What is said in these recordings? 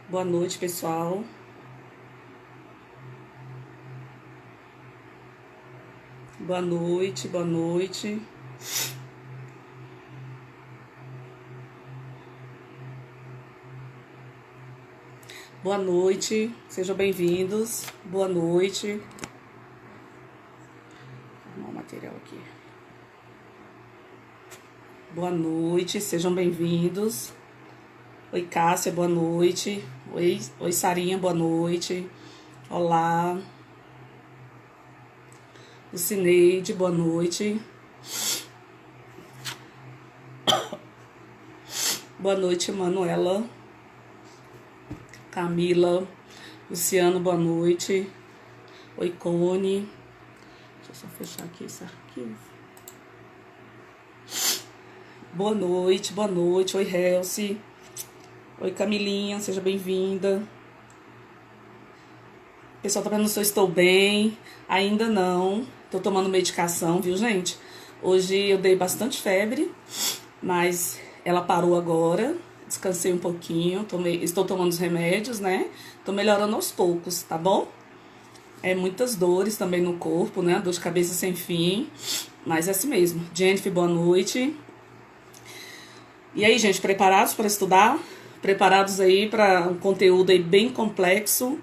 Boa noite, pessoal. Boa noite, boa noite. Boa noite, sejam bem-vindos. Boa noite. Vou arrumar o material aqui. Boa noite, sejam bem-vindos. Oi, Cássia, boa noite. Oi, Sarinha, boa noite. Olá. Lucineide, boa noite. Boa noite, Manuela. Camila. Luciano, boa noite. Oi, Cone. Deixa eu só fechar aqui esse arquivo. Boa noite, boa noite. Oi, Helci. Oi, Camilinha, seja bem-vinda. O pessoal tá perguntando se eu estou bem. Ainda não. Tô tomando medicação, viu, gente? Hoje eu dei bastante febre, mas ela parou agora. Descansei um pouquinho. Estou tomando os remédios, né? Tô melhorando aos poucos, tá bom? Muitas dores também no corpo, né? Dor de cabeça sem fim. Mas é assim mesmo. Jennifer, boa noite. E aí, gente, preparados para estudar? Preparados aí para um conteúdo aí bem complexo?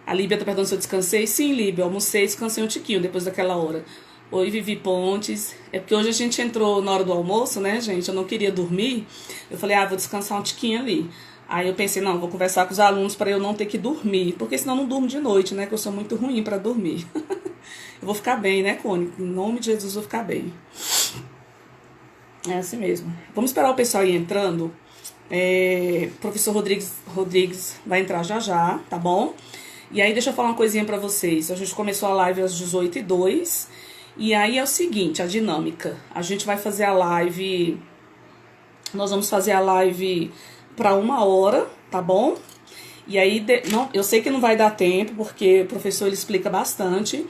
A Líbia tá perguntando se eu descansei. Sim, Líbia, eu almocei e descansei um tiquinho depois daquela hora. Oi, Vivi Pontes. É porque hoje a gente entrou na hora do almoço, né, gente? Eu não queria dormir. Eu falei, vou descansar um tiquinho ali. Aí eu pensei, não, vou conversar com os alunos para eu não ter que dormir. Porque senão eu não durmo de noite, né? Que eu sou muito ruim para dormir. Eu vou ficar bem, né, Cone? Em nome de Jesus, eu vou ficar bem. É assim mesmo. Vamos esperar o pessoal ir entrando. Professor Rodrigues vai entrar já já, tá bom? E aí deixa eu falar uma coisinha pra vocês. A gente começou a live às 18h02. E aí é o seguinte, a dinâmica. A gente vai fazer a live... Nós vamos fazer a live pra 1 hora, tá bom? E aí, não, eu sei que não vai dar tempo, porque o professor ele explica bastante.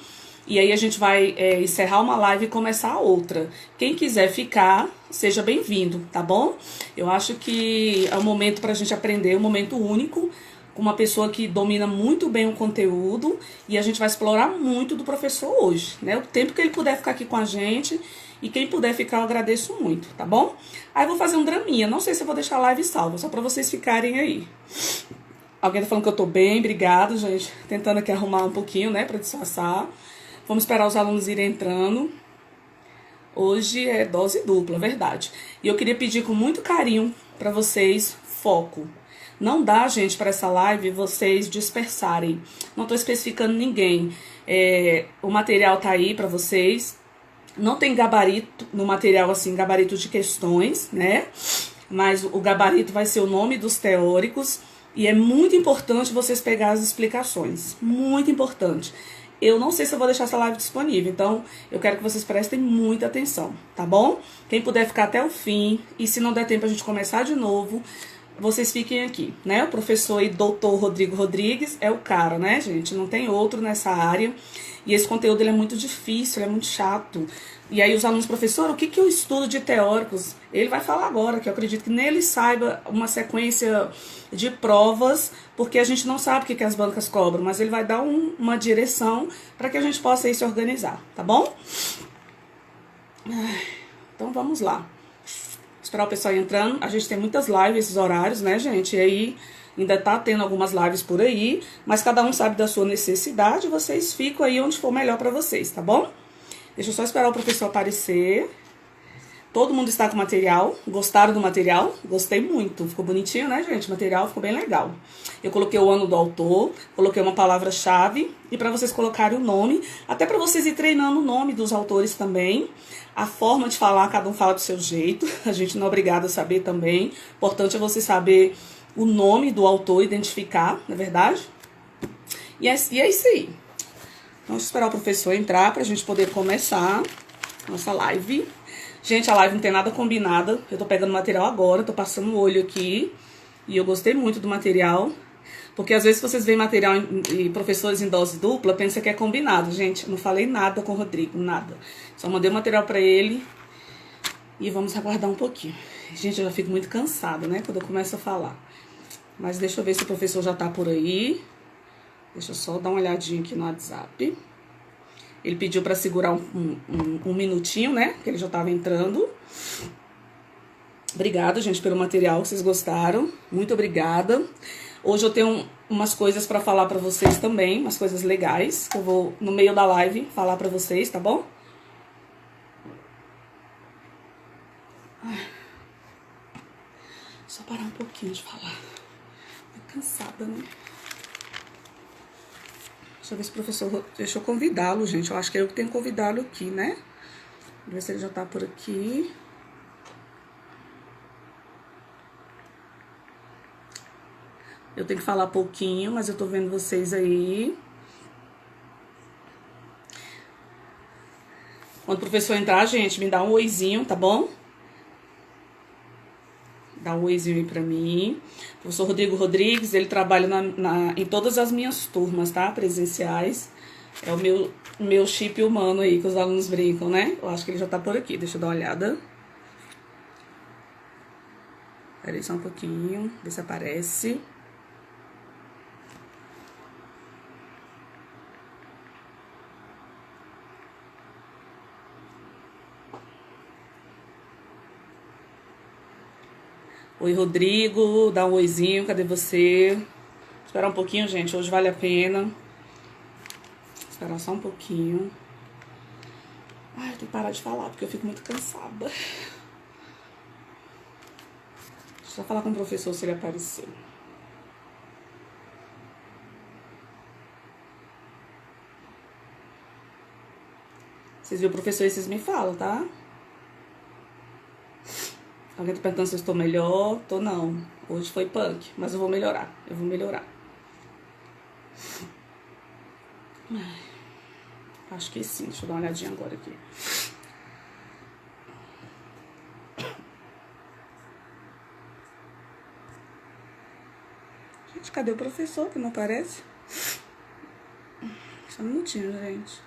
E aí a gente vai encerrar uma live e começar outra. Quem quiser ficar, seja bem-vindo, tá bom? Eu acho que é um momento pra gente aprender, um momento único, com uma pessoa que domina muito bem o conteúdo, e a gente vai explorar muito do professor hoje, né? O tempo que ele puder ficar aqui com a gente, e quem puder ficar eu agradeço muito, tá bom? Aí eu vou fazer um draminha, não sei se eu vou deixar a live salva, só pra vocês ficarem aí. Alguém tá falando que eu tô bem, obrigado, gente. Tentando aqui arrumar um pouquinho, né, pra disfarçar. Vamos esperar os alunos irem entrando. Hoje é dose dupla, verdade. E eu queria pedir com muito carinho pra vocês foco. Não dá, gente, para essa live vocês dispersarem. Não tô especificando ninguém. O material tá aí para vocês. Não tem gabarito no material, assim, gabarito de questões, né? Mas o gabarito vai ser o nome dos teóricos. E é muito importante vocês pegarem as explicações. Muito importante. Eu não sei se eu vou deixar essa live disponível, então eu quero que vocês prestem muita atenção, tá bom? Quem puder ficar até o fim, e se não der tempo a gente começar de novo, vocês fiquem aqui, né? O professor e doutor Rodrigo Rodrigues é o cara, né, gente? Não tem outro nessa área. E esse conteúdo ele é muito difícil, ele é muito chato. E aí os alunos, professor, o que eu estudo de teóricos? Ele vai falar agora, que eu acredito que nele saiba uma sequência de provas, porque a gente não sabe o que as bancas cobram, mas ele vai dar uma direção para que a gente possa aí se organizar, tá bom? Então vamos lá. Esperar o pessoal entrando. A gente tem muitas lives, esses horários, né, gente? E aí ainda tá tendo algumas lives por aí, mas cada um sabe da sua necessidade, vocês ficam aí onde for melhor pra vocês, tá bom? Deixa eu só esperar o professor aparecer. Todo mundo está com material. Gostaram do material? Gostei muito. Ficou bonitinho, né, gente? O material ficou bem legal. Eu coloquei o ano do autor, coloquei uma palavra-chave e para vocês colocarem o nome, até para vocês ir treinando o nome dos autores também. A forma de falar, cada um fala do seu jeito. A gente não é obrigado a saber também. O importante é você saber o nome do autor, identificar, não é verdade? E é isso aí. Vamos esperar o professor entrar pra gente poder começar nossa live. Gente, a live não tem nada combinada. Eu tô pegando material agora, tô passando o olho aqui. E eu gostei muito do material. Porque às vezes vocês veem material e professores em dose dupla, pensa que é combinado. Gente, eu não falei nada com o Rodrigo, nada. Só mandei o material pra ele. E vamos aguardar um pouquinho. Gente, eu já fico muito cansada, né, quando eu começo a falar. Mas deixa eu ver se o professor já tá por aí. Deixa eu só dar uma olhadinha aqui no WhatsApp. Ele pediu pra segurar um minutinho, né? Que ele já tava entrando. Obrigada, gente, pelo material que vocês gostaram. Muito obrigada. Hoje eu tenho umas coisas pra falar pra vocês também. Umas coisas legais. Que eu vou, no meio da live, falar pra vocês, tá bom? Só parar um pouquinho de falar. Tô cansada, né? Deixa eu ver se o professor... Deixa eu convidá-lo, gente. Eu acho que é eu que tenho que convidá-lo aqui, né? Ver se ele já tá por aqui. Eu tenho que falar pouquinho, mas eu tô vendo vocês aí. Quando o professor entrar, gente, me dá um oizinho, tá bom? Dá um oizinho aí pra mim. O professor Rodrigo Rodrigues, ele trabalha em todas as minhas turmas, tá? Presenciais. É o meu chip humano aí, que os alunos brincam, né? Eu acho que ele já tá por aqui. Deixa eu dar uma olhada. Espera aí só um pouquinho, ver se aparece. Oi, Rodrigo, dá um oizinho, cadê você? Esperar um pouquinho, gente, hoje vale a pena. Esperar só um pouquinho. Ai, eu tenho que parar de falar, porque eu fico muito cansada. Deixa eu só falar com o professor se ele apareceu. Vocês viram o professor e vocês me falam, tá? Alguém tá perguntando se eu estou melhor? Tô não. Hoje foi punk, mas eu vou melhorar. Eu vou melhorar. Acho que sim. Deixa eu dar uma olhadinha agora aqui. Gente, cadê o professor que não aparece? Só um minutinho, gente.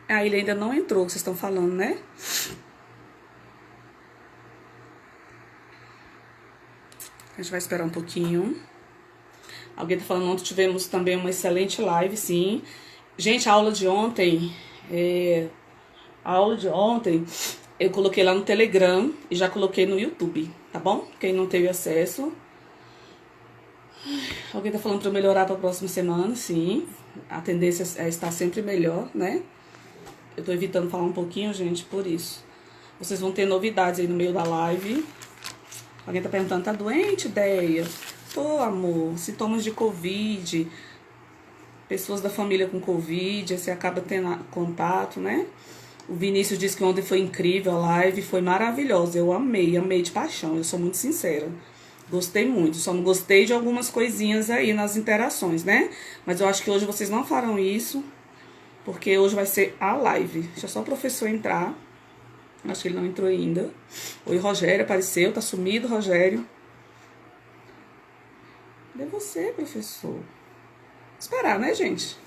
Ah, ele ainda não entrou, que vocês estão falando, né? A gente vai esperar um pouquinho. Alguém tá falando, ontem tivemos também uma excelente live, sim. Gente, a aula de ontem, eu coloquei lá no Telegram e já coloquei no YouTube, tá bom? Quem não teve acesso. Alguém tá falando pra eu melhorar pra próxima semana, sim. A tendência é estar sempre melhor, né? Eu tô evitando falar um pouquinho, gente, por isso. Vocês vão ter novidades aí no meio da live. Alguém tá perguntando, tá doente, Deia? Tô, amor. Sintomas de Covid. Pessoas da família com Covid, aí você acaba tendo contato, né? O Vinícius disse que ontem foi incrível a live, foi maravilhosa. Eu amei, amei de paixão, eu sou muito sincera. Gostei muito, só não gostei de algumas coisinhas aí nas interações, né? Mas eu acho que hoje vocês não farão isso, porque hoje vai ser a live. Deixa só o professor entrar. Acho que ele não entrou ainda. Oi, Rogério, apareceu. Tá sumido, Rogério. Cadê você, professor? Esperar, né, gente?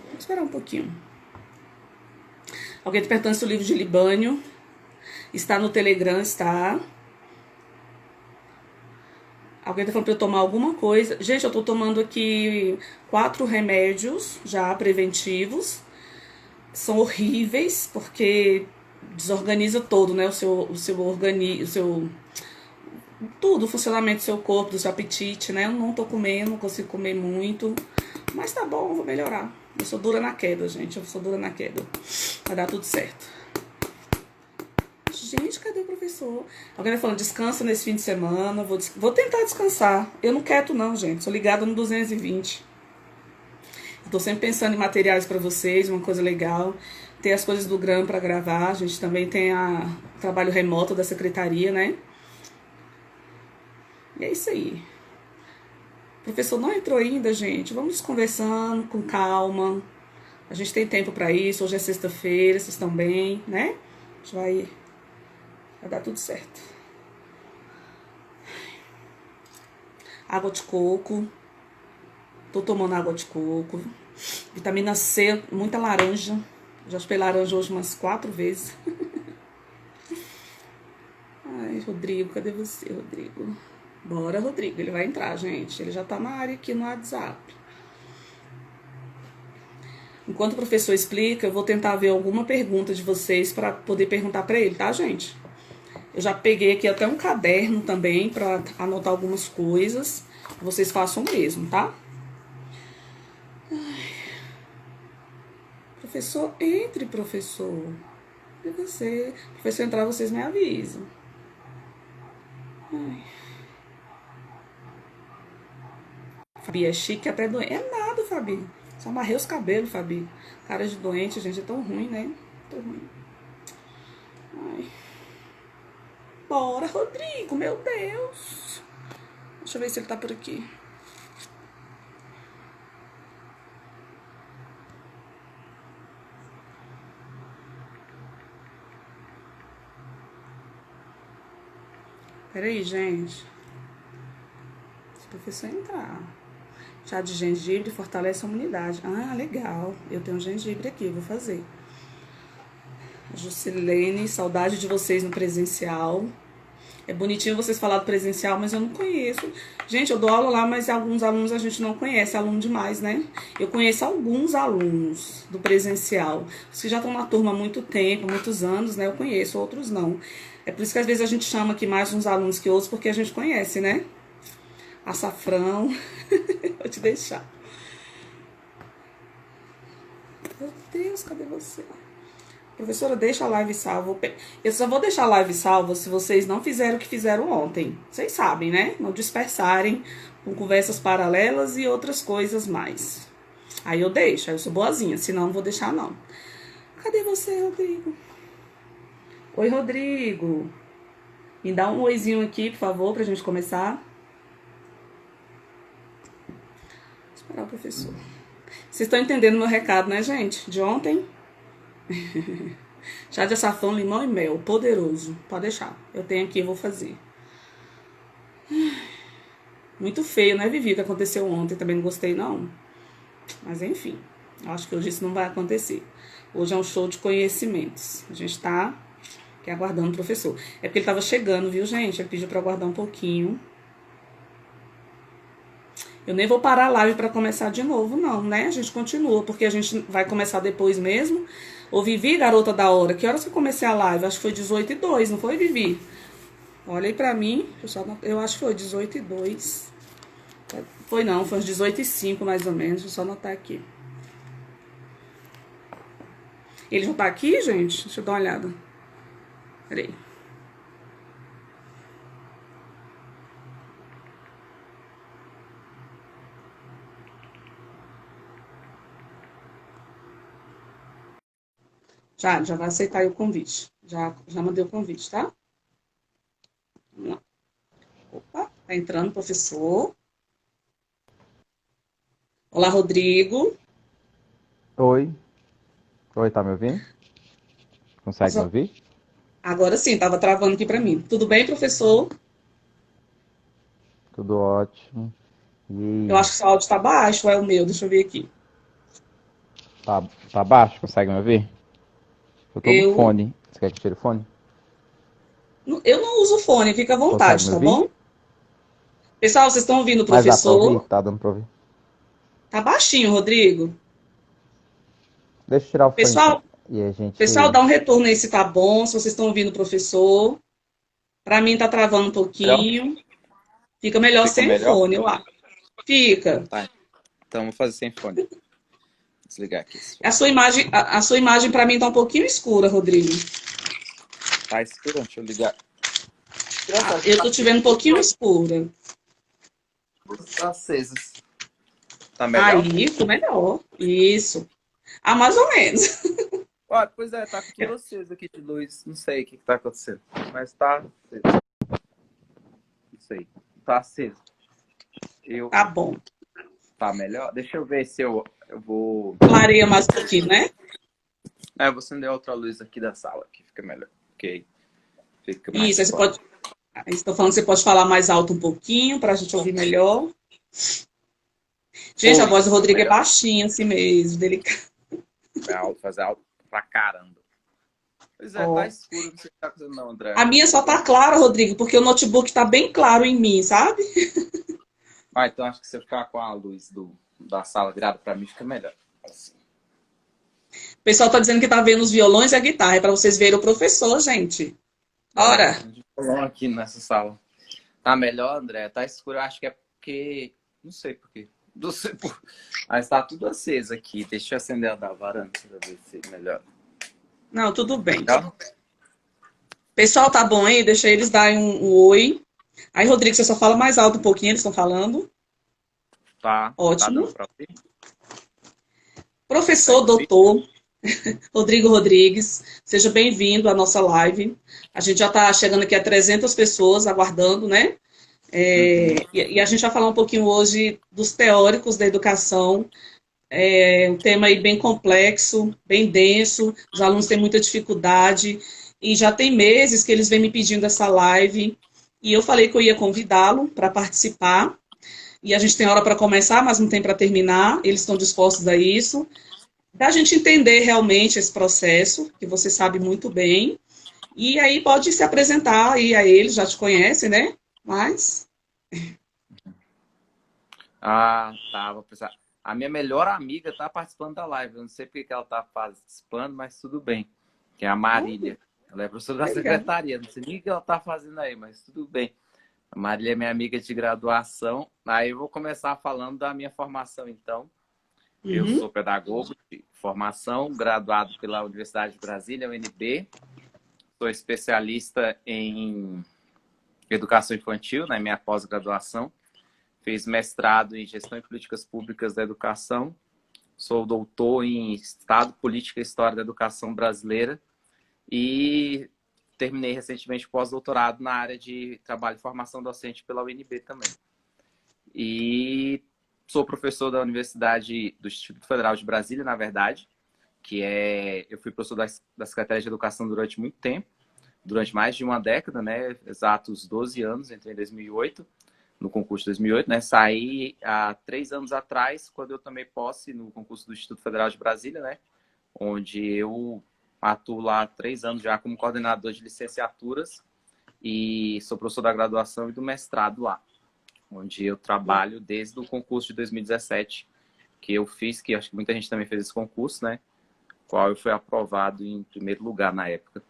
Vamos esperar um pouquinho. Alguém tá perguntando se o livro de Libânio está no Telegram, está. Alguém tá falando pra eu tomar alguma coisa. Gente, eu tô tomando aqui 4 remédios já preventivos. São horríveis, porque desorganiza todo, né? O seu organismo, tudo, o funcionamento do seu corpo, do seu apetite, né? Eu não tô comendo, não consigo comer muito. Mas tá bom, eu vou melhorar. Eu sou dura na queda, gente. Eu sou dura na queda. Vai dar tudo certo. Gente, cadê o professor? Alguém vai falando, descansa nesse fim de semana. Vou tentar descansar. Eu não quero não, gente. Sou ligada no 220. Tô sempre pensando em materiais pra vocês, uma coisa legal. Tem as coisas do GRAM pra gravar. A gente também tem o trabalho remoto da secretaria, né? E é isso aí. O professor não entrou ainda, gente. Vamos conversando com calma. A gente tem tempo pra isso. Hoje é sexta-feira, vocês estão bem, né? A gente vai dar tudo certo. Água de coco. Tô tomando água de coco. Vitamina C, muita laranja. Já chupei laranja hoje umas 4 vezes. Ai, Rodrigo, cadê você, Rodrigo? Bora, Rodrigo. Ele vai entrar, gente. Ele já tá na área aqui no WhatsApp. Enquanto o professor explica, eu vou tentar ver alguma pergunta de vocês para poder perguntar para ele, tá, gente? Eu já peguei aqui até um caderno também para anotar algumas coisas. Vocês façam o mesmo, tá? Professor, entre, professor. E você? Professor entrar, vocês me avisam. Ai. Fabi é chique até doente. É nada, Fabi. Só amarrei os cabelos, Fabi. Cara de doente, gente, é tão ruim, né? Tão ruim. Ai. Bora, Rodrigo, meu Deus. Deixa eu ver se ele tá por aqui. Peraí, gente. Se o professor entrar. Chá de gengibre fortalece a imunidade. Ah, legal. Eu tenho gengibre aqui, vou fazer. Juscelene, saudade de vocês no presencial. É bonitinho vocês falar do presencial, mas eu não conheço. Gente, eu dou aula lá, mas alguns alunos a gente não conhece. Aluno demais, né? Eu conheço alguns alunos do presencial. Os que já estão na turma há muito tempo, muitos anos, né? Eu conheço, outros não. É por isso que às vezes a gente chama aqui mais uns alunos que outros, porque a gente conhece, né? Açafrão. Vou te deixar. Meu Deus, cadê você? Professora, deixa a live salva. Eu só vou deixar a live salva se vocês não fizeram o que fizeram ontem. Vocês sabem, né? Não dispersarem com conversas paralelas e outras coisas mais. Aí eu deixo, aí eu sou boazinha, senão não vou deixar não. Cadê você, Rodrigo? Oi, Rodrigo. Me dá um oizinho aqui, por favor, pra gente começar. Vou esperar o professor. Vocês estão entendendo meu recado, né, gente? De ontem? Chá de açafrão, limão e mel, poderoso. Pode deixar. Eu tenho aqui, eu vou fazer. Muito feio, né, Vivi, o que aconteceu ontem. Também não gostei, não. Mas, enfim. Acho que hoje isso não vai acontecer. Hoje é um show de conhecimentos. A gente tá aqui aguardando o professor. É porque ele tava chegando, viu, gente? Ele pediu pra aguardar um pouquinho. Eu nem vou parar a live pra começar de novo, não, né? A gente continua, porque a gente vai começar depois mesmo. Ô, Vivi, garota da hora, que horas que eu comecei a live? Acho que foi 18h02, não foi, Vivi? Olha aí pra mim, eu acho que foi 18h02. Foi não, foi uns 18h05 mais ou menos, deixa eu só anotar aqui. Ele já tá aqui, gente? Deixa eu dar uma olhada. Peraí. Já vai aceitar aí o convite. Já mandei o convite, tá? Vamos lá. Opa, tá entrando o professor. Olá, Rodrigo. Oi. Oi, tá me ouvindo? Consegue me ouvir? Agora sim, tava travando aqui pra mim. Tudo bem, professor? Tudo ótimo. Eu E acho que seu áudio tá baixo, ou é o meu? Deixa eu ver aqui. tá baixo? Consegue me ouvir? Eu tô no Eu, fone. Você quer que eu tire o fone? eu não uso fone, fica à Consegue vontade, me tá ouvir? bom? Pessoal, vocês estão ouvindo o Mas dá pra ouvir? professor? Tá dando pra ouvir? Tá baixinho, Rodrigo. Deixa eu tirar o fone então. Pessoal, E a gente. pessoal, dá um retorno aí se tá bom, se vocês estão ouvindo o professor. Pra mim tá travando um Melhor? pouquinho. Fica melhor Fica sem melhor? fone, eu acho. Fica. Tá. Então vou fazer sem fone. Desligar aqui. A sua imagem para mim tá um pouquinho escura, Rodrigo. Tá escuro? Deixa eu ligar. Eu tô te vendo um pouquinho escura. Tá acesas. Tá melhor? Aí, ficou melhor. Isso. Ah, mais ou menos. Ó, pois é, tá com tudo aceso aqui de luz. Não sei o que tá acontecendo. Mas tá aceso. Não sei. Tá aceso. Tá bom. Tá melhor? Deixa eu ver se eu vou. Clareia mais um pouquinho, né? Eu vou acender outra luz aqui da sala, que fica melhor. Ok. Fica mais Isso, aí você claro. pode. Estou falando que você pode falar mais alto um pouquinho para a gente ouvir melhor. Gente, a voz do Rodrigo é baixinha assim mesmo, delicada. É alto, fazer alto pra caramba. Pois é, tá Ó. escuro, não sei o que tá acontecendo não, André. A minha só tá clara, Rodrigo, porque o notebook tá bem claro em mim, sabe? Ah, então acho que se eu ficar com a luz da sala virada pra mim, fica melhor. Assim. O pessoal tá dizendo que tá vendo os violões e a guitarra. É pra vocês verem o professor, gente. É, Ora, de violão aqui nessa sala. Tá melhor, André? Tá escuro, eu acho que é porque... Não sei por quê. Não sei por... Mas tá tudo aceso aqui. Deixa eu acender a da varanda pra ver se melhor. não, tudo bem. Melhor? Pessoal, tá bom aí? Deixa eles darem um oi. Aí, Rodrigo, você só fala mais alto um pouquinho, eles estão falando. Tá dando Ótimo. pra ouvir? Professor, Consegue ouvir? doutor Rodrigo Rodrigues, seja bem-vindo à nossa live. A gente já está chegando aqui a 300 pessoas aguardando, né? Uhum. E a gente vai falar um pouquinho hoje dos teóricos da educação. É um tema aí bem complexo, bem denso. Os alunos têm muita dificuldade e já tem meses que eles vêm me pedindo essa live. E eu falei que eu ia convidá-lo para participar. E a gente tem hora para começar, mas não tem para terminar. Eles estão dispostos a isso. Para a gente entender realmente esse processo, que você sabe muito bem. E aí pode se apresentar aí a eles, já te conhecem, né? Mas. Ah, tá. Vou precisar. A minha melhor amiga tá participando da live. Eu não sei porque que ela tá participando, mas tudo bem. Que é a Marília. Ela é professora da Legal. secretaria. Não sei nem o que ela tá fazendo aí, mas tudo bem. A Marília é minha amiga de graduação. Aí eu vou começar falando da minha formação, então. Eu Uhum. sou pedagogo de formação, graduado pela Universidade de Brasília, UNB. Sou especialista em educação infantil, na minha pós-graduação. Fiz mestrado em gestão e políticas públicas da educação. Sou doutor em Estado, Política e História da Educação Brasileira. E terminei recentemente pós-doutorado na área de trabalho e formação docente pela UNB também. E sou professor da Universidade do Instituto Federal de Brasília, na verdade, eu fui professor da Secretaria de Educação durante muito tempo, durante mais de uma década, né? Exatos 12 anos, entrei em 2008, no concurso de 2008, né? Saí há 3 anos atrás, quando eu tomei posse no concurso do Instituto Federal de Brasília, né? Onde eu atuo lá há 3 anos já como coordenador de licenciaturas e sou professor da graduação e do mestrado lá, onde eu trabalho desde o concurso de 2017 que eu fiz, que acho que muita gente também fez esse concurso, né? Qual eu fui aprovado em primeiro lugar na época.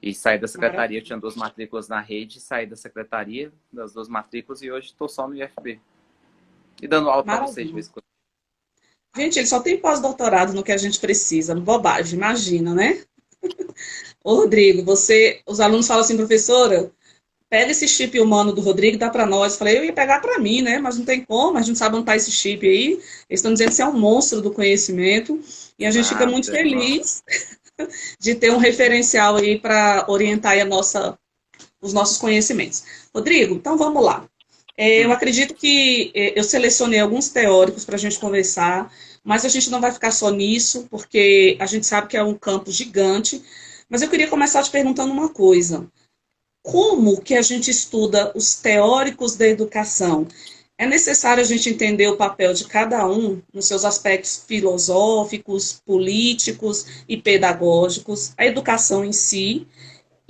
E saí da secretaria, eu tinha 2 matrículas na rede, saí da secretaria das 2 matrículas e hoje estou só no IFB. E dando aula para vocês de Maravilha. vez em quando. Gente, ele só tem pós-doutorado no que a gente precisa. Bobagem, imagina, né? Ô, Rodrigo, os alunos falam assim, professora, pega esse chip humano do Rodrigo e dá para nós. Eu falei, eu ia pegar para mim, né? Mas não tem como, a gente não sabe onde está esse chip aí. Eles estão dizendo que você é um monstro do conhecimento. E a gente fica muito Nada, irmão. feliz de ter um referencial aí para orientar aí os nossos conhecimentos. Rodrigo, então vamos lá. Eu acredito que eu selecionei alguns teóricos para a gente conversar, mas a gente não vai ficar só nisso, porque a gente sabe que é um campo gigante. Mas eu queria começar te perguntando uma coisa. Como que a gente estuda os teóricos da educação? É necessário a gente entender o papel de cada um nos seus aspectos filosóficos, políticos e pedagógicos, a educação em si,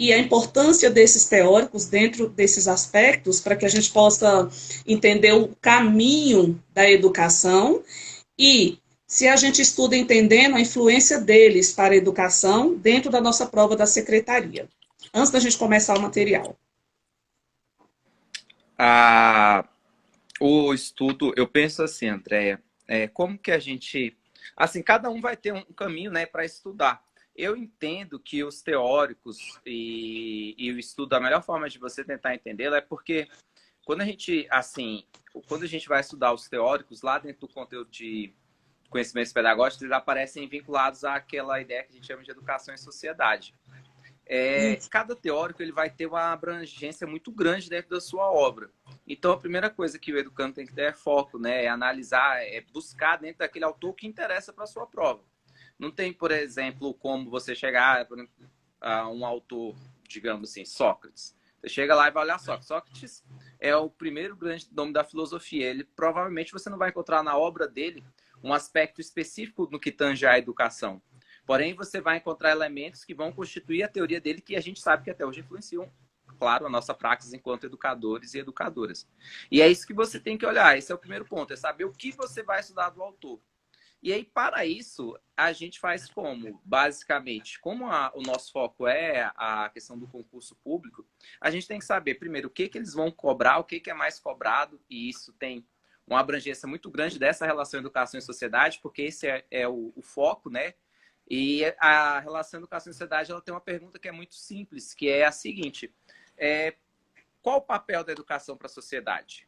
e a importância desses teóricos dentro desses aspectos para que a gente possa entender o caminho da educação e se a gente estuda entendendo a influência deles para a educação dentro da nossa prova da secretaria. Antes da gente começar o material. Ah, o estudo, eu penso assim, Andréia, como que a gente... Assim, cada um vai ter um caminho, né, para estudar. Eu entendo que os teóricos e o estudo, a melhor forma de você tentar entendê-lo é porque quando a gente vai estudar os teóricos, lá dentro do conteúdo de conhecimentos pedagógicos, eles aparecem vinculados àquela ideia que a gente chama de educação em sociedade. Cada teórico ele vai ter uma abrangência muito grande dentro da sua obra. Então, a primeira coisa que o educando tem que ter é foco, né? É analisar, é buscar dentro daquele autor que interessa para a sua prova. Não tem, por exemplo, como você chegar a um autor, digamos assim, Sócrates. Você chega lá e vai olhar Sócrates. Sócrates é o primeiro grande nome da filosofia. Ele provavelmente você não vai encontrar na obra dele um aspecto específico no que tange à educação. Porém, você vai encontrar elementos que vão constituir a teoria dele, que a gente sabe que até hoje influenciam, claro, a nossa praxis enquanto educadores e educadoras. E é isso que você tem que olhar. Esse é o primeiro ponto, é saber o que você vai estudar do autor. E aí, para isso, a gente faz como? Basicamente, como o nosso foco é a questão do concurso público, a gente tem que saber, primeiro, o que eles vão cobrar, o que é mais cobrado, e isso tem uma abrangência muito grande dessa relação educação e sociedade, porque esse é o foco, né? E a relação educação e sociedade, ela tem uma pergunta que é muito simples, que é a seguinte: qual o papel da educação para a sociedade?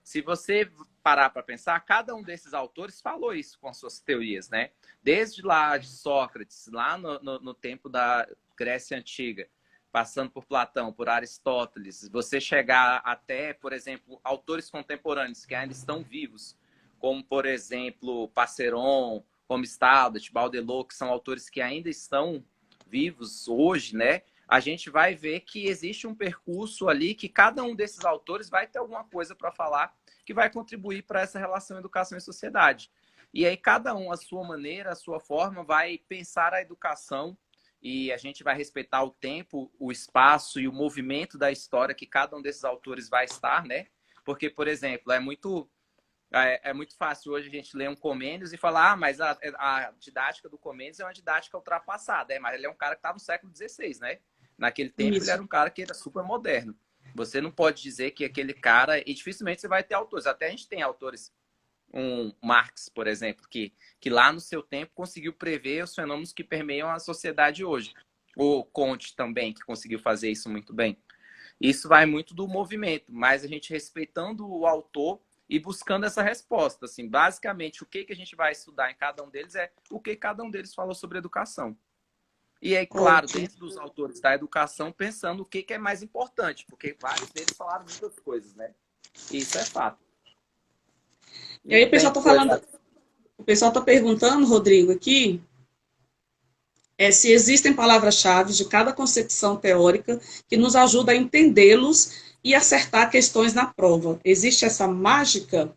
Se você parar para pensar, cada um desses autores falou isso com as suas teorias, né? Desde lá de Sócrates, lá no tempo da Grécia Antiga, passando por Platão, por Aristóteles, você chegar até, por exemplo, autores contemporâneos que ainda estão vivos, como, por exemplo, Passeron, como Staudach, Baudelot, que são autores que ainda estão vivos hoje, né? A gente vai ver que existe um percurso ali que cada um desses autores vai ter alguma coisa para falar que vai contribuir para essa relação educação e sociedade. E aí cada um, a sua maneira, a sua forma, vai pensar a educação e a gente vai respeitar o tempo, o espaço e o movimento da história que cada um desses autores vai estar, né? Porque, por exemplo, é muito fácil hoje a gente ler um Comênios e falar, mas a didática do Comênios é uma didática ultrapassada, mas ele é um cara que estava no século XVI, né? Naquele tempo ele era um cara que era super moderno. Você não pode dizer que aquele cara... E dificilmente você vai ter autores. Até a gente tem autores, um Marx, por exemplo, que lá no seu tempo conseguiu prever os fenômenos que permeiam a sociedade hoje. O Comte também, que conseguiu fazer isso muito bem. Isso vai muito do movimento, mas a gente respeitando o autor e buscando essa resposta. Assim, basicamente, o que a gente vai estudar em cada um deles é o que cada um deles falou sobre educação. E aí, claro, dentro dos autores da educação, pensando o que é mais importante, porque vários deles falaram muitas coisas, né? E isso é fato. E aí o pessoal está falando, o pessoal está perguntando, Rodrigo, aqui, se existem palavras-chave de cada concepção teórica que nos ajuda a entendê-los e acertar questões na prova. Existe essa mágica?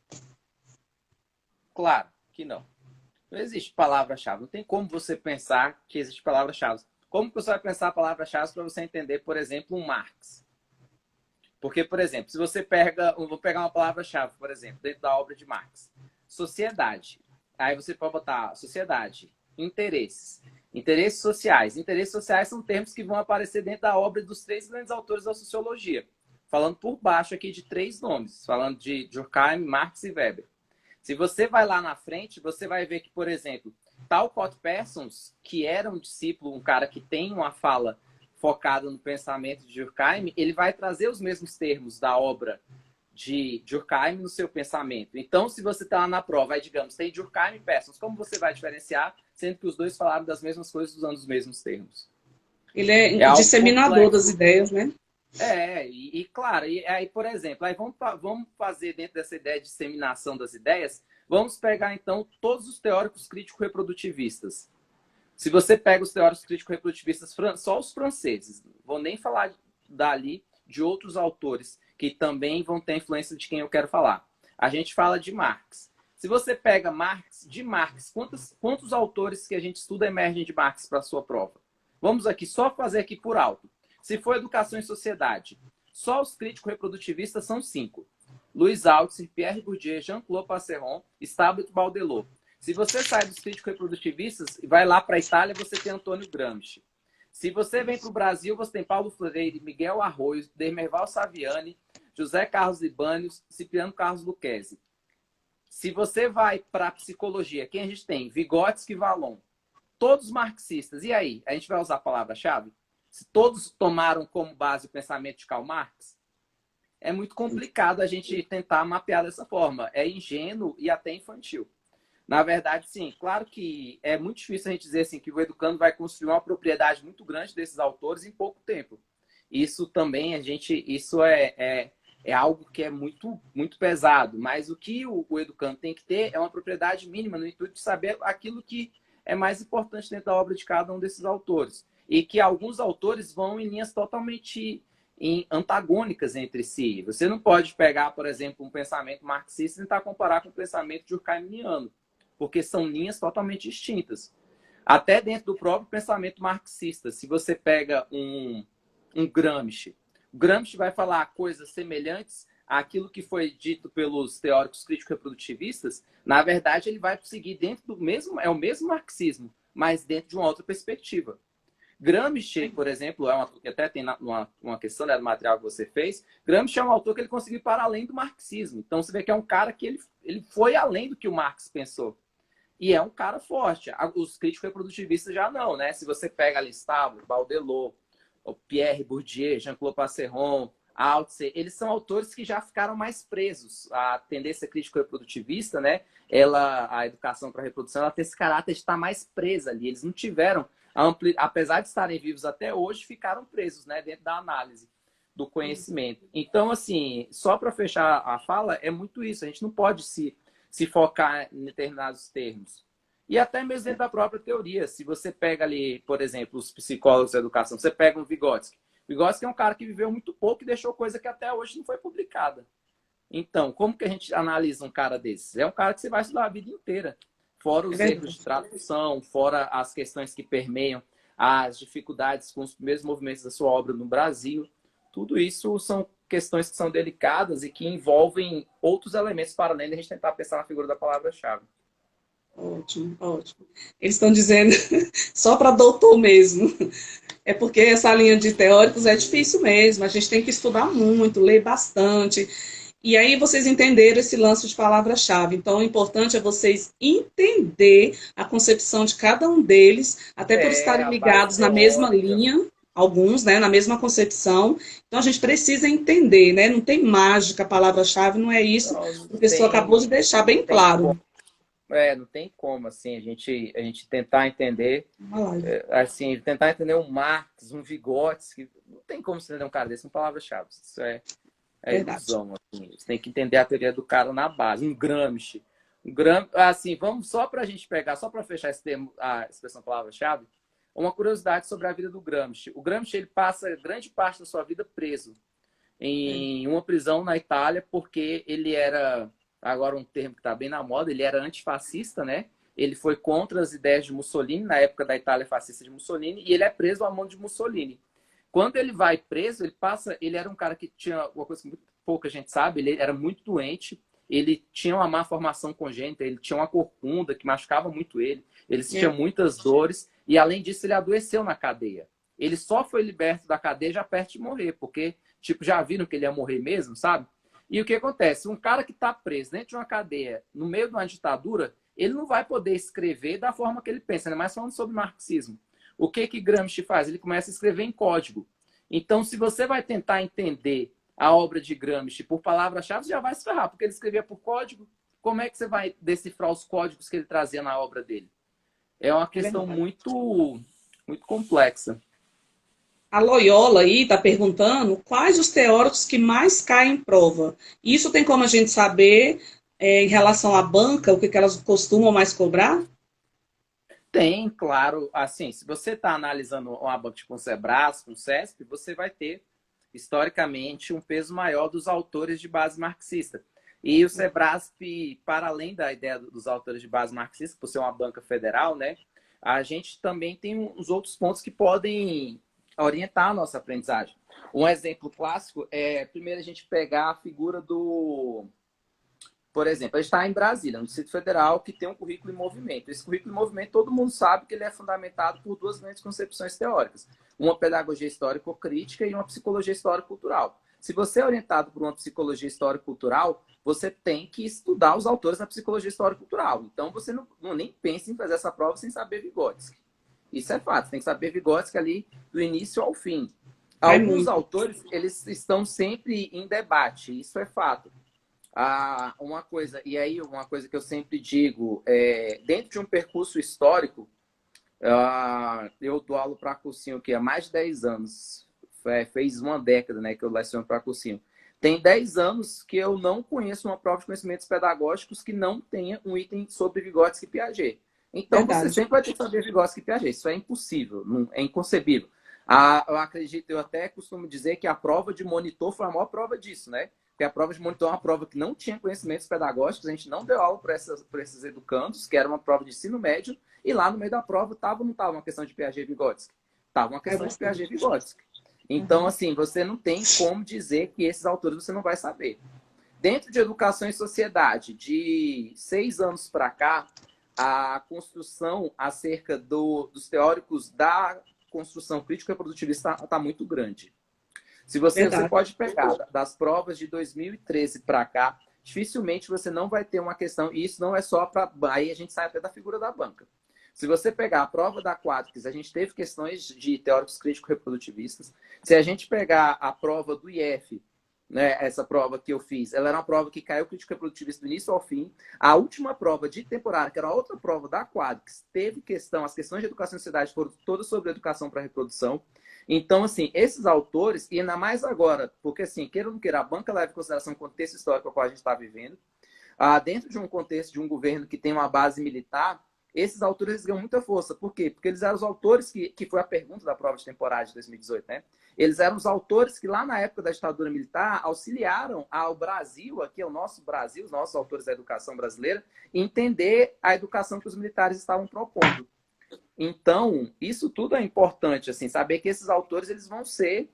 Claro que não. Não existe palavra-chave. Não tem como você pensar que existe palavra-chave. Como que você vai pensar palavra-chave para você entender, por exemplo, um Marx? Porque, por exemplo, se você vou pegar uma palavra-chave, por exemplo, dentro da obra de Marx. Sociedade. Aí você pode botar sociedade, interesses. Interesses sociais. Interesses sociais são termos que vão aparecer dentro da obra dos 3 grandes autores da sociologia. Falando por baixo aqui de 3 nomes. Falando de Durkheim, Marx e Weber. Se você vai lá na frente, você vai ver que, por exemplo, Talcott Parsons, que era um discípulo, um cara que tem uma fala focada no pensamento de Durkheim, ele vai trazer os mesmos termos da obra de Durkheim no seu pensamento. Então, se você está lá na prova, aí, digamos, tem Durkheim e Parsons, como você vai diferenciar, sendo que os dois falaram das mesmas coisas usando os mesmos termos? Ele é disseminador das ideias, né? Claro, e aí, por exemplo, aí vamos fazer dentro dessa ideia de disseminação das ideias, vamos pegar, então, todos os teóricos crítico-reprodutivistas. Se você pega os teóricos crítico-reprodutivistas, só os franceses, vou nem falar dali de outros autores que também vão ter influência de quem eu quero falar. A gente fala de Marx. Se você pega Marx, quantos autores que a gente estuda emergem de Marx para a sua prova? Vamos aqui, só fazer aqui por alto. Se for educação e sociedade, só os crítico-reprodutivistas são 5. Louis Althusser, Pierre Bourdieu, Jean-Claude Passeron, Stabat Baudelot. Se você sai dos crítico-reprodutivistas e vai lá para a Itália, você tem Antônio Gramsci. Se você vem para o Brasil, você tem Paulo Freire, Miguel Arroio, Demerval Saviani, José Carlos Libânios, Cipriano Carlos Lucchesi. Se você vai para a psicologia, quem a gente tem? Vygotsky e Vallon. Todos marxistas. E aí? A gente vai usar a palavra-chave? Se todos tomaram como base o pensamento de Karl Marx, é muito complicado a gente tentar mapear dessa forma. É ingênuo e até infantil. Na verdade, sim, claro que é muito difícil a gente dizer assim, que o educando vai construir uma propriedade muito grande desses autores em pouco tempo. Isso também, isso é algo que é muito, muito pesado. Mas o que o educando tem que ter é uma propriedade mínima no intuito de saber aquilo que é mais importante dentro da obra de cada um desses autores. E que alguns autores vão em linhas totalmente antagônicas entre si. Você não pode pegar, por exemplo, um pensamento marxista e tentar comparar com o pensamento durkheimiano, porque são linhas totalmente distintas. Até dentro do próprio pensamento marxista, se você pega um Gramsci, o Gramsci vai falar coisas semelhantes àquilo que foi dito pelos teóricos crítico-reprodutivistas. Na verdade, ele vai seguir dentro do mesmo, é o mesmo marxismo, mas dentro de uma outra perspectiva. Gramsci, por exemplo, até tem uma questão, né, do material que você fez, Gramsci é um autor que ele conseguiu ir para além do marxismo. Então, você vê que é um cara que ele foi além do que o Marx pensou. E é um cara forte. Os críticos reprodutivistas já não, né? Se você pega ali Stable, Baudelot, o Pierre Bourdieu, Jean-Claude Passeron, Althusser, eles são autores que já ficaram mais presos. A tendência crítico-reprodutivista, né? A educação para a reprodução, ela tem esse caráter de estar mais presa ali. Eles não tiveram, apesar de estarem vivos até hoje, ficaram presos, né? Dentro da análise do conhecimento. Então, assim, só para fechar a fala, é muito isso. A gente não pode se focar em determinados termos. E até mesmo dentro da própria teoria. Se você pega ali, por exemplo, os psicólogos da educação, você pega um Vygotsky. Vygotsky é um cara que viveu muito pouco e deixou coisa que até hoje não foi publicada. Então, como que a gente analisa um cara desses? É um cara que você vai estudar a vida inteira. Fora os erros de tradução, fora as questões que permeiam as dificuldades com os primeiros movimentos da sua obra no Brasil. Tudo isso são questões que são delicadas e que envolvem outros elementos para além de a gente tentar pensar na figura da palavra-chave. Ótimo, ótimo. Eles estão dizendo só para doutor mesmo. É porque essa linha de teóricos é difícil mesmo. A gente tem que estudar muito, ler bastante. E aí vocês entenderam esse lance de palavra-chave. Então, o importante é vocês entender a concepção de cada um deles, até por estarem ligados na mesma linha, alguns, né, na mesma concepção. Então, a gente precisa entender, né? Não tem mágica, a palavra-chave não é isso. A pessoa acabou de deixar bem claro. Não tem como, assim, a gente tentar entender, assim, tentar entender um Marx, um Vygotsky, não tem como você entender um cara desse com palavras-chave. Isso é ilusão, assim. Você tem que entender a teoria do cara na base. Um Gramsci, assim, vamos só para a gente pegar, só para fechar esse termo, a expressão palavra-chave, uma curiosidade sobre a vida do Gramsci. O Gramsci, ele passa grande parte da sua vida preso em uma prisão na Itália, porque ele era, agora um termo que está bem na moda, ele era antifascista, né? Ele foi contra as ideias de Mussolini, na época da Itália fascista de Mussolini, e ele é preso à mão de Mussolini. Quando ele vai preso, ele era um cara que tinha uma coisa que muito pouca gente sabe, ele era muito doente, ele tinha uma má formação congênita, ele tinha uma corcunda que machucava muito ele sentia muitas dores, e além disso ele adoeceu na cadeia. Ele só foi liberto da cadeia já perto de morrer, porque tipo, já viram que ele ia morrer mesmo, sabe? E o que acontece? Um cara que está preso dentro de uma cadeia, no meio de uma ditadura, ele não vai poder escrever da forma que ele pensa, né? Mas falando sobre marxismo. O que Gramsci faz? Ele começa a escrever em código. Então, se você vai tentar entender a obra de Gramsci por palavras-chave, já vai se ferrar, porque ele escrevia por código. Como é que você vai decifrar os códigos que ele trazia na obra dele? É uma questão muito, muito complexa. A Loyola aí está perguntando quais os teóricos que mais caem em prova. Isso tem como a gente saber em relação à banca, o que elas costumam mais cobrar? Tem, claro. Assim, se você está analisando uma banca tipo um Sebrasp, um CESP, você vai ter, historicamente, um peso maior dos autores de base marxista. E o Sebrasp, para além da ideia dos autores de base marxista, por ser uma banca federal, né, a gente também tem uns outros pontos que podem orientar a nossa aprendizagem. Um exemplo clássico é, primeiro, a gente pegar a figura do... Por exemplo, a gente está em Brasília, no Distrito Federal, que tem um currículo em movimento. Esse currículo em movimento, todo mundo sabe que ele é fundamentado por duas grandes concepções teóricas. Uma pedagogia histórico-crítica e uma psicologia histórico-cultural. Se você é orientado por uma psicologia histórico-cultural, você tem que estudar os autores da psicologia histórico-cultural. Então, você não nem pensa em fazer essa prova sem saber Vygotsky. Isso é fato, tem que saber Vygotsky ali do início ao fim. Alguns autores, eles estão sempre em debate, isso é fato. Uma coisa que eu sempre digo, dentro de um percurso histórico, eu dou aula para cursinho aqui há mais de 10 anos, fez uma década, né, que eu leciono para cursinho. Tem 10 anos que eu não conheço uma prova de conhecimentos pedagógicos que não tenha um item sobre Vygotsky e Piaget. Então, você sempre vai ter que saber Vygotsky e Piaget. Isso é impossível, é inconcebível. Eu acredito, eu até costumo dizer que a prova de monitor foi a maior prova disso, né? porque a prova de monitor é uma prova que não tinha conhecimentos pedagógicos, a gente não deu aula para esses educandos, que era uma prova de ensino médio, e lá no meio da prova estava ou não estava uma questão de Piaget e Vygotsky? Estava uma questão de Piaget e Vygotsky. Então, assim, você não tem como dizer que esses autores você não vai saber. Dentro de educação e sociedade, de 6 anos para cá, a construção acerca dos teóricos da construção crítico-reprodutivista está muito grande. Se você pode pegar das provas de 2013 para cá, dificilmente você não vai ter uma questão, e isso não é só para... Aí a gente sai até da figura da banca. Se você pegar a prova da Quatrix, a gente teve questões de teóricos crítico-reprodutivistas. Se a gente pegar a prova do IF, né, essa prova que eu fiz, ela era uma prova que caiu crítico-reprodutivista do início ao fim. A última prova de temporária, que era outra prova da Quatrix, teve questão, as questões de educação e sociedade foram todas sobre educação para reprodução. Então, assim, esses autores, e ainda mais agora, porque, assim, queira ou não queira, a banca leva em consideração o contexto histórico ao qual a gente está vivendo, dentro de um contexto de um governo que tem uma base militar, esses autores ganham muita força. Por quê? Porque eles eram os autores que foi a pergunta da prova de temporada de 2018, né? Eles eram os autores que, lá na época da ditadura militar, auxiliaram ao Brasil, aqui é o nosso Brasil, os nossos autores da educação brasileira, entender a educação que os militares estavam propondo. Então, isso tudo é importante, assim, saber que esses autores eles vão ser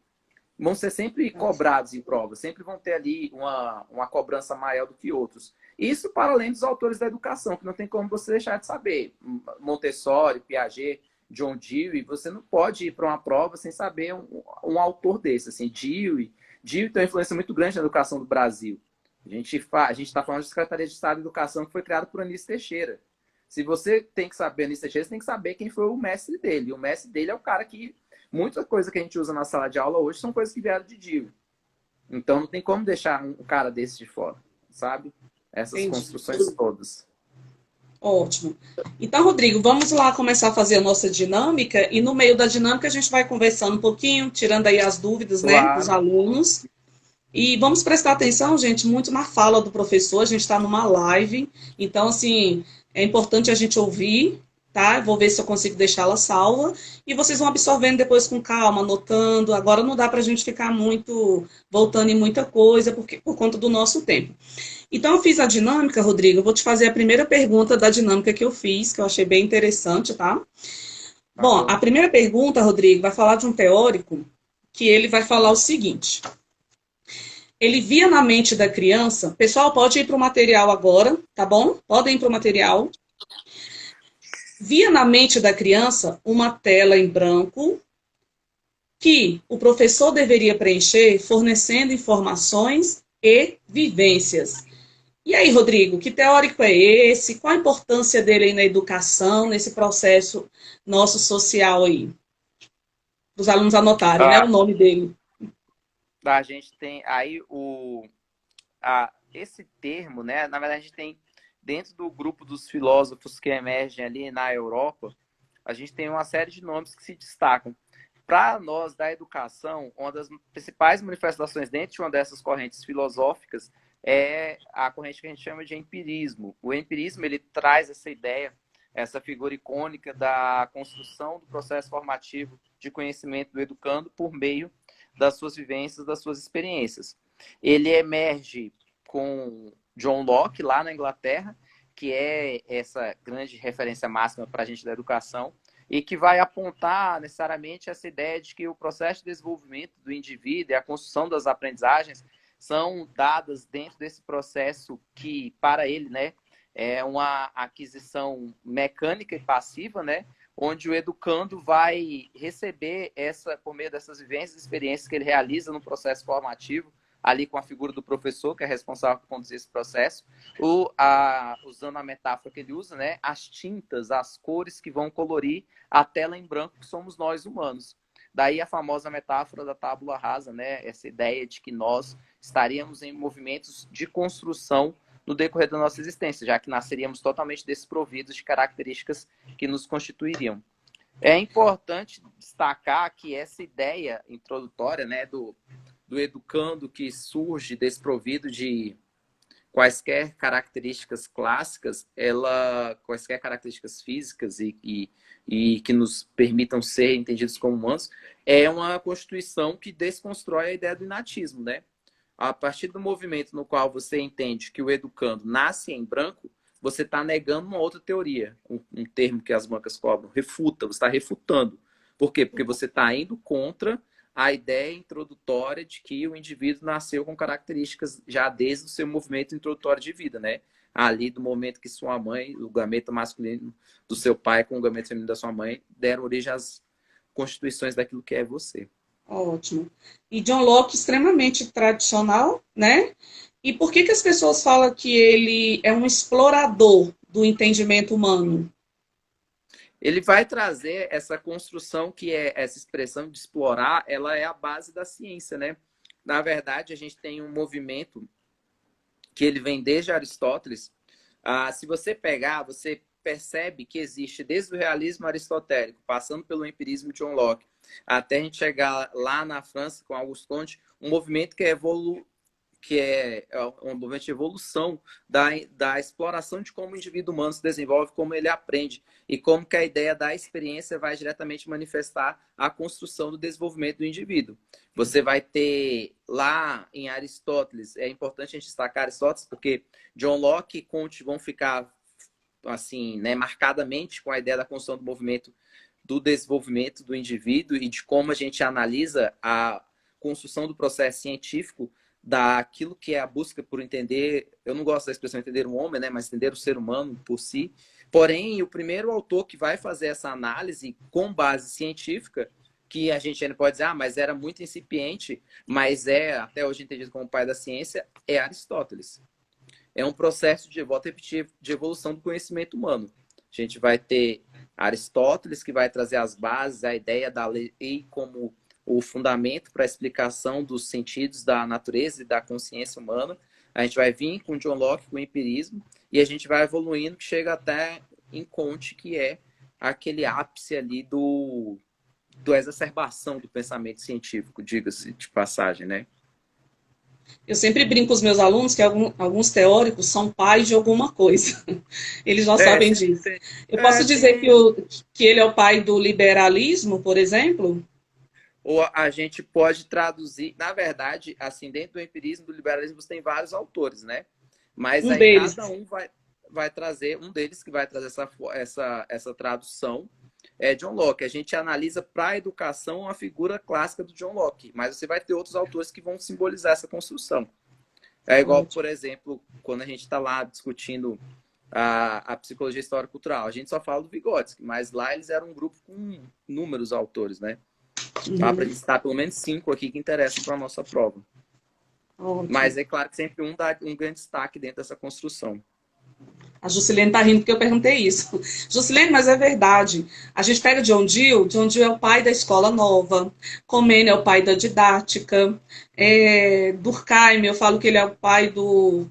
sempre cobrados em prova, sempre vão ter ali uma cobrança maior do que outros. Isso para além dos autores da educação, que não tem como você deixar de saber. Montessori, Piaget, John Dewey, você não pode ir para uma prova sem saber um autor desse. Assim, Dewey tem uma influência muito grande na educação do Brasil. A gente está falando de Secretaria de Estado de Educação, que foi criada por Anísio Teixeira. Se você tem que saber Anísio Teixeira, você tem que saber quem foi o mestre dele. E o mestre dele é o cara que... Muita coisa que a gente usa na sala de aula hoje são coisas que vieram de Dewey. Então, não tem como deixar um cara desse de fora, sabe? Essas construções todas. Ótimo. Então, Rodrigo, vamos lá começar a fazer a nossa dinâmica e no meio da dinâmica a gente vai conversando um pouquinho, tirando aí as dúvidas, né, dos alunos. E vamos prestar atenção, gente, muito na fala do professor. A gente está numa live, então, assim, é importante a gente ouvir, tá? Vou ver se eu consigo deixá-la salva. E vocês vão absorvendo depois com calma, anotando. Agora não dá para a gente ficar muito voltando em muita coisa, por conta do nosso tempo. Então, eu fiz a dinâmica, Rodrigo. Eu vou te fazer a primeira pergunta da dinâmica que eu fiz, que eu achei bem interessante, tá? Bom, a primeira pergunta, Rodrigo, vai falar de um teórico que ele vai falar o seguinte. Ele via na mente da criança... Pessoal, pode ir para o material agora, tá bom? Podem ir para o material. Via na mente da criança uma tela em branco que o professor deveria preencher fornecendo informações e vivências. E aí, Rodrigo, que teórico é esse? Qual a importância dele aí na educação, nesse processo nosso social aí? Os alunos anotarem, né, o nome dele. A gente tem aí esse termo, né? Na verdade, a gente tem dentro do grupo dos filósofos que emergem ali na Europa, a gente tem uma série de nomes que se destacam. Para nós da educação, uma das principais manifestações dentro de uma dessas correntes filosóficas é a corrente que a gente chama de empirismo. O empirismo ele traz essa ideia, essa figura icônica da construção do processo formativo de conhecimento do educando por meio das suas vivências, das suas experiências. Ele emerge com John Locke, lá na Inglaterra, que é essa grande referência máxima para a gente da educação, e que vai apontar necessariamente essa ideia de que o processo de desenvolvimento do indivíduo e a construção das aprendizagens são dadas dentro desse processo que, para ele, né, é uma aquisição mecânica e passiva, né, onde o educando vai receber por meio dessas vivências e experiências que ele realiza no processo formativo, ali com a figura do professor, que é responsável por conduzir esse processo, usando a metáfora que ele usa, né, as tintas, as cores que vão colorir a tela em branco que somos nós humanos. Daí a famosa metáfora da tábula rasa, né, essa ideia de que nós estaríamos em movimentos de construção no decorrer da nossa existência, já que nasceríamos totalmente desprovidos de características que nos constituiriam. É importante destacar que essa ideia introdutória, né, do educando que surge desprovido de quaisquer características clássicas, quaisquer características físicas e que nos permitam ser entendidos como humanos, é uma constituição que desconstrói a ideia do inatismo, né? A partir do movimento no qual você entende que o educando nasce em branco, você está negando uma outra teoria, um termo que as bancas cobram, refuta, você está refutando. Por quê? Porque você está indo contra a ideia introdutória de que o indivíduo nasceu com características já desde o seu movimento introdutório de vida, né? Ali do momento que sua mãe, o gameta masculino do seu pai com o gameta feminino da sua mãe, deram origem às constituições daquilo que é você. Ótimo. E John Locke extremamente tradicional, né? E por que as pessoas falam que ele é um explorador do entendimento humano? Ele vai trazer essa construção que é essa expressão de explorar, ela é a base da ciência, né? Na verdade, a gente tem um movimento que ele vem desde Aristóteles. Se você pegar, você percebe que existe desde o realismo aristotélico, passando pelo empirismo de John Locke, até a gente chegar lá na França com Auguste Comte, um movimento que é um movimento de evolução da exploração de como o indivíduo humano se desenvolve, como ele aprende e como que a ideia da experiência vai diretamente manifestar a construção do desenvolvimento do indivíduo. Você vai ter lá em Aristóteles, é importante a gente destacar Aristóteles, porque John Locke e Comte vão ficar assim, né, marcadamente com a ideia da construção do movimento do desenvolvimento do indivíduo e de como a gente analisa a construção do processo científico daquilo que é a busca por entender, eu não gosto da expressão entender o homem, né, mas entender o ser humano por si. Porém, o primeiro autor que vai fazer essa análise com base científica, que a gente ainda pode dizer, mas era muito incipiente, mas é até hoje entendido como pai da ciência, é Aristóteles. É um processo de, volta a repetir, de evolução do conhecimento humano. A gente vai ter Aristóteles, que vai trazer as bases, a ideia da lei como o fundamento para a explicação dos sentidos da natureza e da consciência humana. A gente vai vir com John Locke, com o empirismo, e a gente vai evoluindo, que chega até em Comte, que é aquele ápice ali do exacerbação do pensamento científico, diga-se de passagem, né? Eu sempre brinco com os meus alunos que alguns teóricos são pais de alguma coisa. Eles já sabem disso. Eu posso dizer que ele é o pai do liberalismo, por exemplo? Ou a gente pode traduzir, na verdade, assim, dentro do empirismo, do liberalismo, você tem vários autores, né? Mas aí deles. cada um vai trazer, um deles que vai trazer essa tradução é John Locke. A gente analisa para a educação a figura clássica do John Locke, mas você vai ter outros autores que vão simbolizar essa construção. É igual, por exemplo, quando a gente está lá discutindo a psicologia histórico-cultural, a gente só fala do Vygotsky, mas lá eles eram um grupo com inúmeros autores, né? Dá para listar pelo menos 5 aqui que interessam para a nossa prova. Ótimo. Mas é claro que sempre um dá um grande destaque dentro dessa construção. A Juscelene está rindo porque eu perguntei isso. Juscelene, mas é verdade. A gente pega John Dewey é o pai da escola nova, Comene é o pai da didática, Durkheim, eu falo que ele é o pai do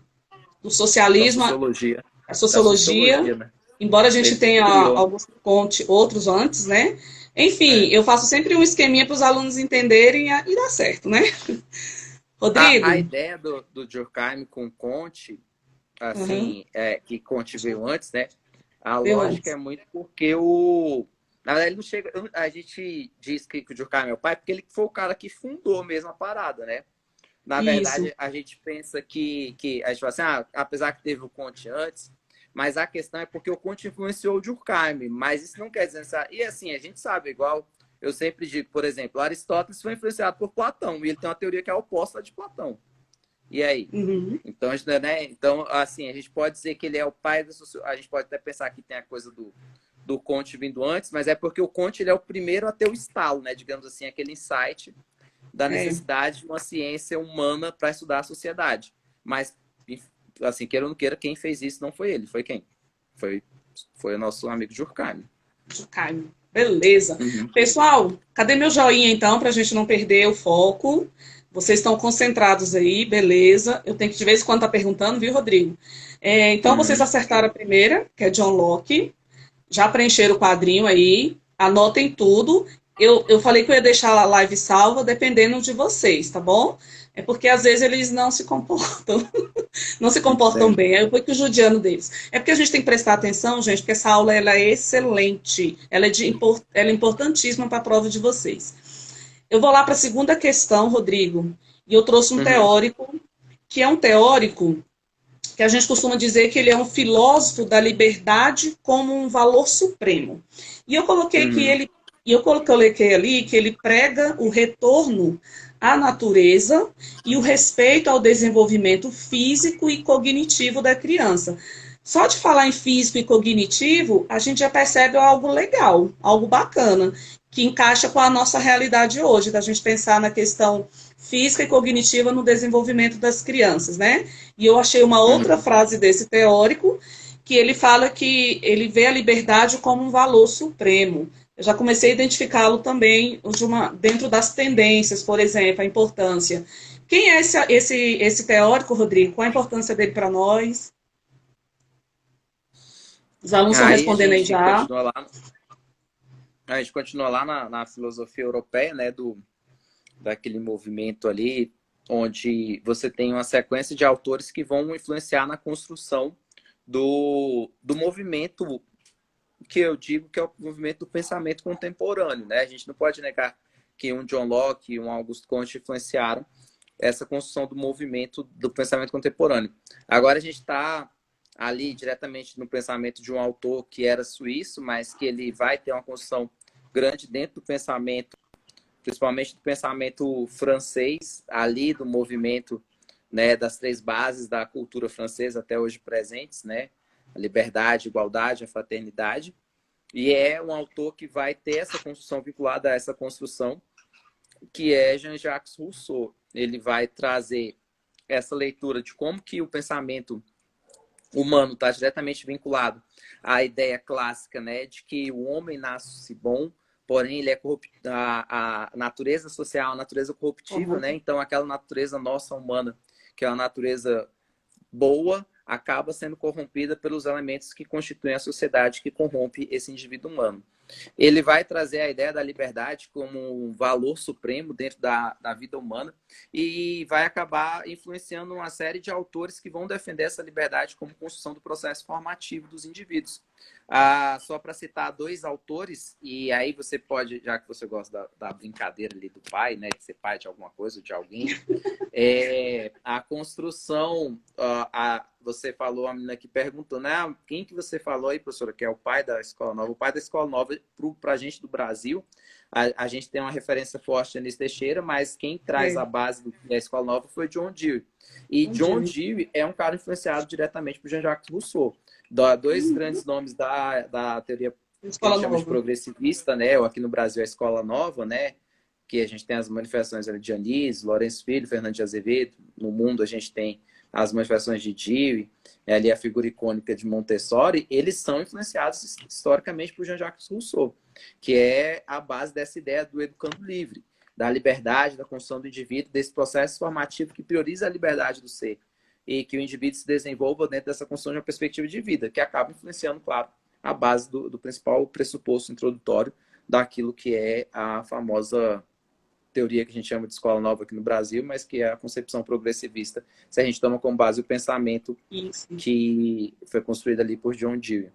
socialismo, a sociologia, né? Embora a gente tenha alguns outros antes, né? Enfim, eu faço sempre um esqueminha para os alunos entenderem e dá certo, né? Rodrigo? A ideia do Durkheim com Comte, assim, que Comte veio antes, né? A lógica é muito porque na verdade, ele não chega. A gente diz que o Durkheim é o pai porque ele foi o cara que fundou mesmo a parada, né? Na verdade, a gente pensa que a gente fala assim, apesar que teve o Comte antes, mas a questão é porque o Comte influenciou o Durkheim, mas isso não quer dizer... E assim, a gente sabe, igual eu sempre digo, por exemplo, Aristóteles foi influenciado por Platão, e ele tem uma teoria que é oposta de Platão. E aí? Então, né? Então, assim, a gente pode dizer que ele é o pai da sociologia. A gente pode até pensar que tem a coisa do Comte vindo antes, mas é porque o Comte ele é o primeiro a ter o estalo, né? Digamos assim, aquele insight da necessidade de uma ciência humana para estudar a sociedade. Mas, assim, queira ou não queira, quem fez isso não foi ele. Foi quem? Foi o nosso amigo Durkheim. Durkheim. Beleza. Pessoal, cadê meu joinha, então, para a gente não perder o foco? Vocês estão concentrados aí, beleza. Eu tenho que de vez em quando estar perguntando, viu, Rodrigo? Então, vocês acertaram a primeira, que é John Locke. Já preencheram o quadrinho aí. Anotem tudo. Eu falei que eu ia deixar a live salva, dependendo de vocês, tá bom? É porque, às vezes, eles não se comportam. Não se comportam bem. Aí eu fui que o judiando deles. É porque a gente tem que prestar atenção, gente, porque essa aula ela é excelente. Ela é importantíssima para a prova de vocês. Eu vou lá para a segunda questão, Rodrigo. E eu trouxe um Uhum. teórico, que é um teórico que a gente costuma dizer que ele é um filósofo da liberdade como um valor supremo. E eu coloquei que Uhum. ele, e eu coloquei ali que ele prega o retorno à natureza e o respeito ao desenvolvimento físico e cognitivo da criança. Só de falar em físico e cognitivo, a gente já percebe algo legal, algo bacana, que encaixa com a nossa realidade hoje, da gente pensar na questão física e cognitiva no desenvolvimento das crianças, né? E eu achei uma outra Uhum. frase desse teórico, que ele fala que ele vê a liberdade como um valor supremo. Eu já comecei a identificá-lo também dentro das tendências, por exemplo, a importância. Quem é esse teórico, Rodrigo? Qual a importância dele para nós? Os alunos estão Aí respondendo aí já. a gente continua lá na filosofia europeia, né, daquele movimento ali, onde você tem uma sequência de autores que vão influenciar na construção do movimento que eu digo que é o movimento do pensamento contemporâneo, né? A gente não pode negar que um John Locke e um Auguste Comte influenciaram essa construção do movimento do pensamento contemporâneo. Agora a gente está ali diretamente no pensamento de um autor que era suíço, mas que ele vai ter uma construção grande dentro do pensamento, principalmente do pensamento francês, ali do movimento, né, das três bases da cultura francesa até hoje presentes, né? A liberdade, a igualdade, a fraternidade. E é um autor que vai ter essa construção vinculada a essa construção, que é Jean-Jacques Rousseau. Ele vai trazer essa leitura de como que o pensamento humano está diretamente vinculado à ideia clássica, né, de que o homem nasce bom, porém ele é a natureza social, a natureza corruptível, né? Uhum. Então aquela natureza nossa humana, que é uma natureza boa, acaba sendo corrompida pelos elementos que constituem a sociedade que corrompe esse indivíduo humano. Ele vai trazer a ideia da liberdade como um valor supremo dentro da vida humana e vai acabar influenciando uma série de autores que vão defender essa liberdade como construção do processo formativo dos indivíduos. Só para citar dois autores, e aí você pode, já que você gosta da brincadeira ali do pai, né, de ser pai de alguma coisa, de alguém, a construção, você falou, a menina que perguntou, né? Quem que você falou aí, professora, que é o pai da Escola Nova? O pai da Escola Nova, para a gente do Brasil, a gente tem uma referência forte de Anísio Teixeira, mas quem traz É, a base da Escola Nova foi John Dewey. E um John dia. Dewey é um cara influenciado diretamente por Jean-Jacques Rousseau. Dois grandes nomes da teoria que a Escola gente chama de Nova. progressivista, né? Ou aqui no Brasil a Escola Nova, né? Que a gente tem as manifestações ali de Anísio, Lourenço Filho, Fernando de Azevedo. No mundo a gente tem as manifestações de Dewey, ali a figura icônica de Montessori. Eles são influenciados historicamente por Jean-Jacques Rousseau, que é a base dessa ideia do educando livre, da liberdade, da construção do indivíduo, desse processo formativo que prioriza a liberdade do ser e que o indivíduo se desenvolva dentro dessa construção de uma perspectiva de vida, que acaba influenciando, claro, a base do principal pressuposto introdutório daquilo que é a famosa teoria que a gente chama de escola nova aqui no Brasil, mas que é a concepção progressivista, se a gente toma como base o pensamento Isso. que foi construído ali por John Dewey.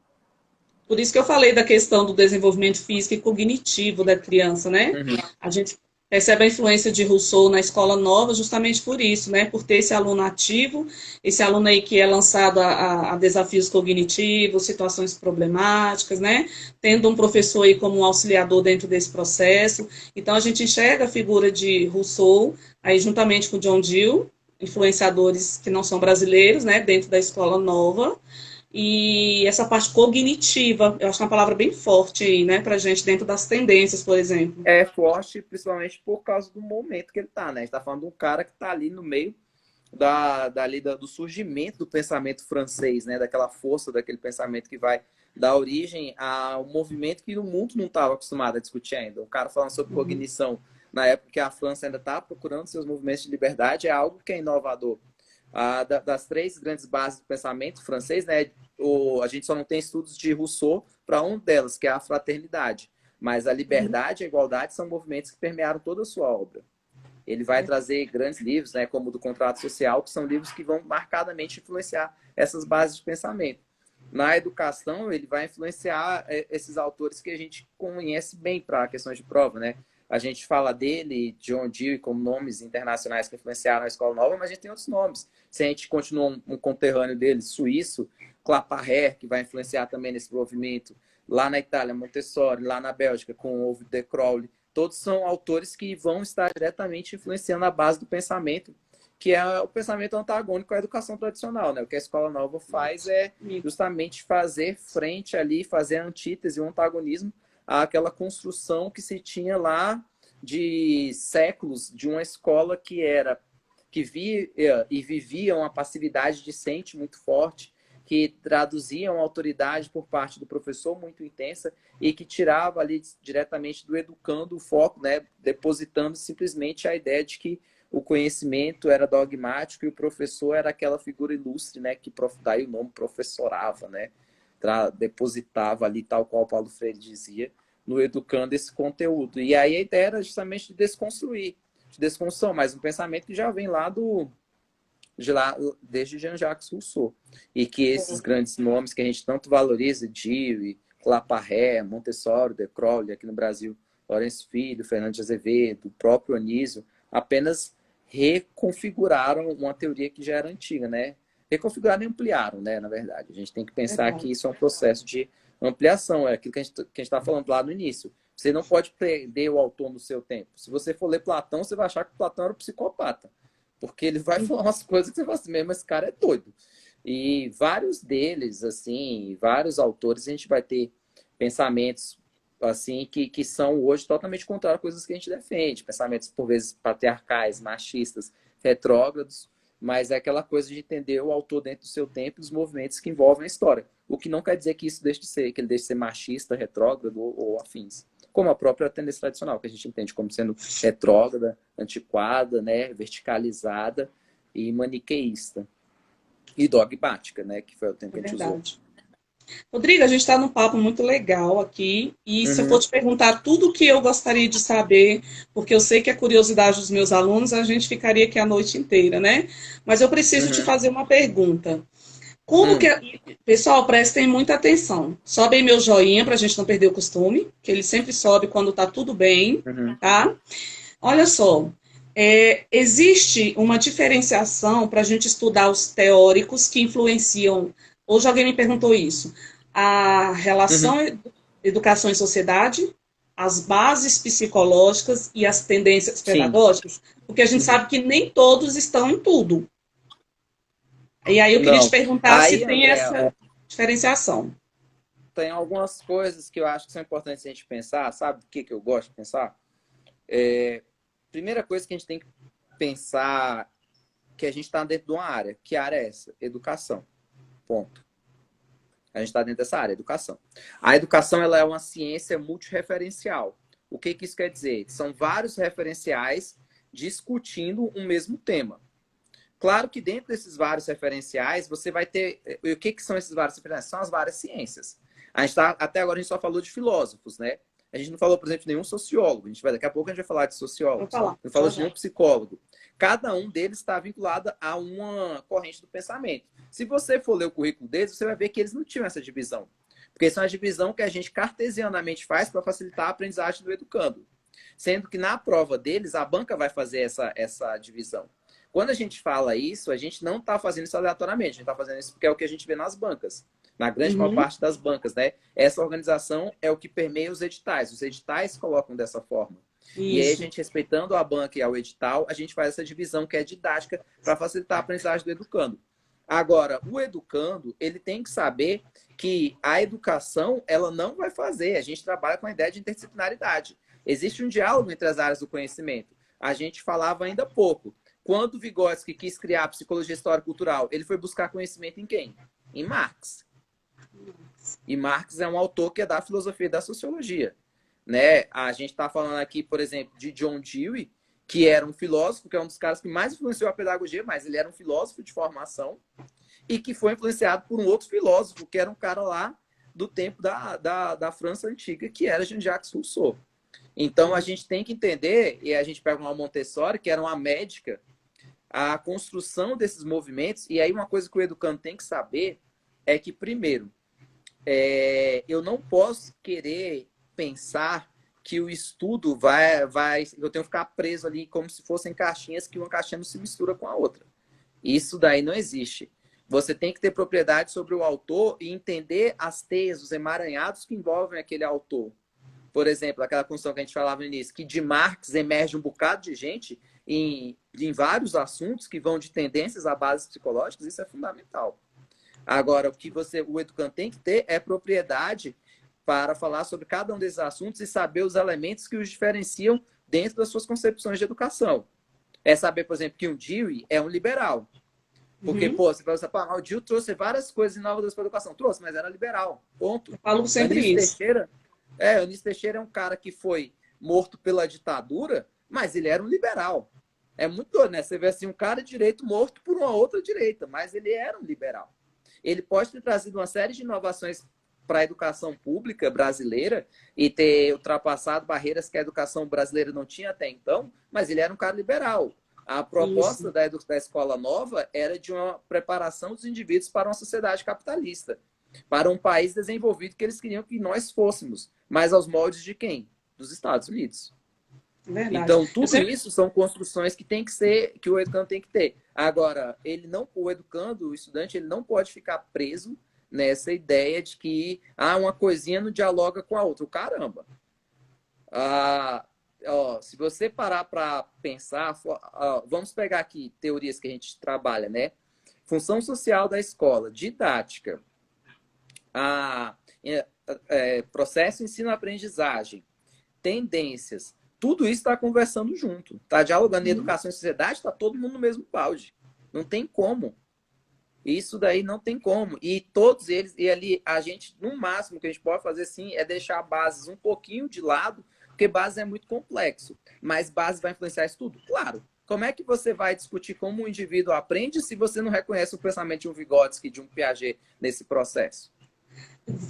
Por isso que eu falei da questão do desenvolvimento físico e cognitivo da criança, né? Uhum. A gente percebe a influência de Rousseau na escola nova justamente por isso, né? Por ter esse aluno ativo, esse aluno aí que é lançado a desafios cognitivos, situações problemáticas, né? Tendo um professor aí como um auxiliador dentro desse processo. Então, a gente enxerga a figura de Rousseau aí juntamente com John Dewey, influenciadores que não são brasileiros, né? Dentro da escola nova. E essa parte cognitiva, eu acho que é uma palavra bem forte aí, né, pra gente dentro das tendências, por exemplo. É forte, principalmente por causa do momento que ele está, né? A gente está falando de um cara que está ali no meio do surgimento do pensamento francês, né? Daquela força, daquele pensamento que vai dar origem a um movimento que o mundo não estava acostumado a discutir ainda. O cara falando sobre cognição na época que a França ainda está procurando seus movimentos de liberdade é algo que é inovador. Das três grandes bases do pensamento francês, né? A gente só não tem estudos de Rousseau para uma delas, que é a fraternidade. Mas a liberdade e a igualdade são movimentos que permearam toda a sua obra. Ele vai trazer grandes livros, né, como o do Contrato Social, que são livros que vão marcadamente influenciar essas bases de pensamento. Na educação, ele vai influenciar esses autores que a gente conhece bem para questões de prova, né? a gente fala dele, John Dewey, como nomes internacionais que influenciaram a Escola Nova, mas a gente tem outros nomes. Se a gente continua um conterrâneo dele, suíço, Claparède, que vai influenciar também nesse movimento, lá na Itália, Montessori, lá na Bélgica, com Ovid de Crowley, todos são autores que vão estar diretamente influenciando a base do pensamento, que é o pensamento antagônico à educação tradicional, né? O que a Escola Nova faz é justamente fazer frente ali, fazer a antítese, o antagonismo àquela construção que se tinha lá de séculos de uma escola que via e vivia uma passividade discente muito forte, que traduzia uma autoridade por parte do professor muito intensa e que tirava ali diretamente do educando o foco, né? Depositando simplesmente a ideia de que o conhecimento era dogmático e o professor era aquela figura ilustre, né? Que daí o nome professorava, né? Depositava ali, tal qual Paulo Freire dizia, no educando esse conteúdo. E aí a ideia era justamente de desconstruir, de desconstrução, mas um pensamento que já vem lá desde Jean-Jacques Rousseau. E que esses grandes nomes que a gente tanto valoriza, Dewey, Claparède, Montessori, de Crowley, aqui no Brasil, Lourenço Filho, Fernando de Azevedo, o próprio Anísio, apenas reconfiguraram uma teoria que já era antiga, né? Reconfiguraram e ampliaram, né? Na verdade, a gente tem que pensar que isso é um processo de ampliação, é aquilo que a gente está falando lá no início. Você não pode perder o autor no seu tempo. Se você for ler Platão, você vai achar que Platão era um psicopata, porque ele vai falar umas coisas que você fala assim, mesmo, esse cara é doido. E vários deles, assim, vários autores, a gente vai ter pensamentos assim que são hoje totalmente contrários a coisas que a gente defende. Pensamentos, por vezes, patriarcais, machistas, retrógrados, mas é aquela coisa de entender o autor dentro do seu tempo e os movimentos que envolvem a história. O que não quer dizer que isso deixe de ser, que ele deixe de ser machista, retrógrado ou afins. Como a própria tendência tradicional, que a gente entende como sendo retrógrada, antiquada, né, verticalizada e maniqueísta. E dogmática, né, que foi o tempo que a gente usou. Rodrigo, a gente está num papo muito legal aqui, e se eu for te perguntar tudo o que eu gostaria de saber, porque eu sei que a curiosidade dos meus alunos, a gente ficaria aqui a noite inteira, né? Mas eu preciso te fazer uma pergunta. Como que... Pessoal, prestem muita atenção. Sobe aí meu joinha para a gente não perder o costume, que ele sempre sobe quando está tudo bem, tá? Olha só, existe uma diferenciação para a gente estudar os teóricos que influenciam. Hoje alguém me perguntou isso. A relação educação e sociedade, as bases psicológicas e as tendências pedagógicas, porque a gente sabe que nem todos estão em tudo. E aí eu queria te perguntar se tem essa diferenciação. Tem algumas coisas que eu acho que são importantes a gente pensar. Sabe o que eu gosto de pensar? Primeira coisa que a gente tem que pensar que a gente está dentro de uma área. Que área é essa? Educação. Ponto. A gente está dentro dessa área, educação. A educação ela é uma ciência multireferencial. O que isso quer dizer? São vários referenciais discutindo um mesmo tema. Claro que dentro desses vários referenciais, você vai ter... O que são esses vários referenciais? São as várias ciências. Até agora a gente só falou de filósofos, né? A gente não falou, por exemplo, de nenhum sociólogo. Daqui a pouco a gente vai falar de sociólogos. Não falou de nenhum psicólogo. Cada um deles está vinculado a uma corrente do pensamento. Se você for ler o currículo deles, você vai ver que eles não tinham essa divisão. Porque essa é uma divisão que a gente cartesianamente faz para facilitar a aprendizagem do educando. Sendo que na prova deles, a banca vai fazer essa divisão. Quando a gente fala isso, a gente não está fazendo isso aleatoriamente. A gente está fazendo isso porque é o que a gente vê nas bancas. Na grande maior parte das bancas, né? Essa organização é o que permeia os editais. Os editais colocam dessa forma. Isso. E aí, a gente, respeitando a banca e ao edital, a gente faz essa divisão que é didática para facilitar a aprendizagem do educando. Agora, o educando, ele tem que saber que a educação, ela não vai fazer. A gente trabalha com a ideia de interdisciplinaridade. Existe um diálogo entre as áreas do conhecimento. A gente falava ainda há pouco. Quando Vygotsky quis criar a psicologia histórico-cultural, ele foi buscar conhecimento em quem? Em Marx. E Marx é um autor que é da filosofia e da sociologia. Né? A gente está falando aqui, por exemplo, de John Dewey, que era um filósofo, que é um dos caras que mais influenciou a pedagogia, mas ele era um filósofo de formação e que foi influenciado por um outro filósofo, que era um cara lá do tempo da França antiga, que era Jean-Jacques Rousseau. Então, a gente tem que entender, e a gente pega uma Montessori, que era uma médica, a construção desses movimentos, e aí uma coisa que o educando tem que saber é que, primeiro, eu não posso querer pensar que o estudo eu tenho que ficar preso ali como se fossem caixinhas, que uma caixinha não se mistura com a outra. Isso daí não existe. Você tem que ter propriedade sobre o autor e entender as teias, os emaranhados que envolvem aquele autor. Por exemplo, aquela construção que a gente falava no início, que de Marx emerge um bocado de gente em vários assuntos que vão de tendências a bases psicológicas, isso é fundamental. Agora, o que o educando tem que ter é propriedade para falar sobre cada um desses assuntos e saber os elementos que os diferenciam dentro das suas concepções de educação. É saber, por exemplo, que um Dewey é um liberal. Porque, pô, você vai falar, o Dewey trouxe várias coisas inovadoras para a educação. Trouxe, mas era liberal. Ponto. Eu falo sempre isso. Anísio Teixeira é um cara que foi morto pela ditadura, mas ele era um liberal. É muito doido, né? Você vê assim, um cara de direito morto por uma outra direita, mas ele era um liberal. Ele pode ter trazido uma série de inovações para a educação pública brasileira e ter ultrapassado barreiras que a educação brasileira não tinha até então, mas ele era um cara liberal. A proposta da escola nova era de uma preparação dos indivíduos para uma sociedade capitalista, para um país desenvolvido que eles queriam que nós fôssemos, mas aos moldes de quem? Dos Estados Unidos. Verdade. Então, tudo isso são construções que o educando tem que ter. Agora, o estudante, ele não pode ficar preso nessa ideia de que uma coisinha não dialoga com a outra. Caramba! Se você parar para pensar, vamos pegar aqui teorias que a gente trabalha, né? Função social da escola, didática, processo ensino-aprendizagem, tendências, tudo isso está conversando junto, está dialogando. Em educação e sociedade, está todo mundo no mesmo balde. Não tem como. Isso daí não tem como. E todos eles, e ali a gente, no máximo que a gente pode fazer sim, é deixar bases um pouquinho de lado, porque base é muito complexo. Mas base vai influenciar isso tudo? Claro. Como é que você vai discutir como um indivíduo aprende se você não reconhece o pensamento de um Vygotsky, de um Piaget nesse processo?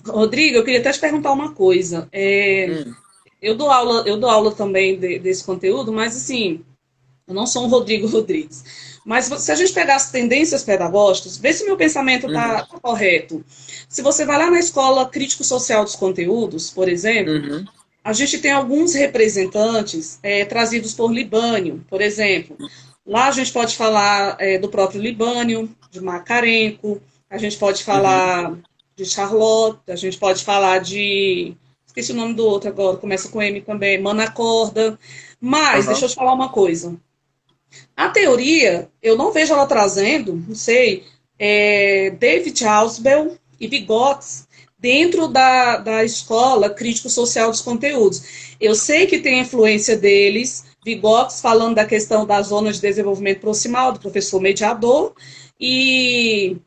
Rodrigo, eu queria até te perguntar uma coisa. Eu dou aula também desse conteúdo, mas assim, eu não sou um Rodrigo Rodrigues. Mas se a gente pegar as tendências pedagógicas, vê se meu pensamento está correto. Se você vai lá na escola crítico-social dos conteúdos, por exemplo, a gente tem alguns representantes trazidos por Libânio, por exemplo. Lá a gente pode falar do próprio Libânio, de Makarenko, a gente pode falar de Charlotte, a gente pode falar de... Esqueci o nome do outro agora, começa com M também, Manacorda. Mas, deixa eu te falar uma coisa. A teoria, eu não vejo ela trazendo, não sei, David Ausubel e Vygotsky dentro da escola crítico-social dos conteúdos. Eu sei que tem a influência deles, Vygotsky falando da questão da zona de desenvolvimento proximal, do professor mediador, e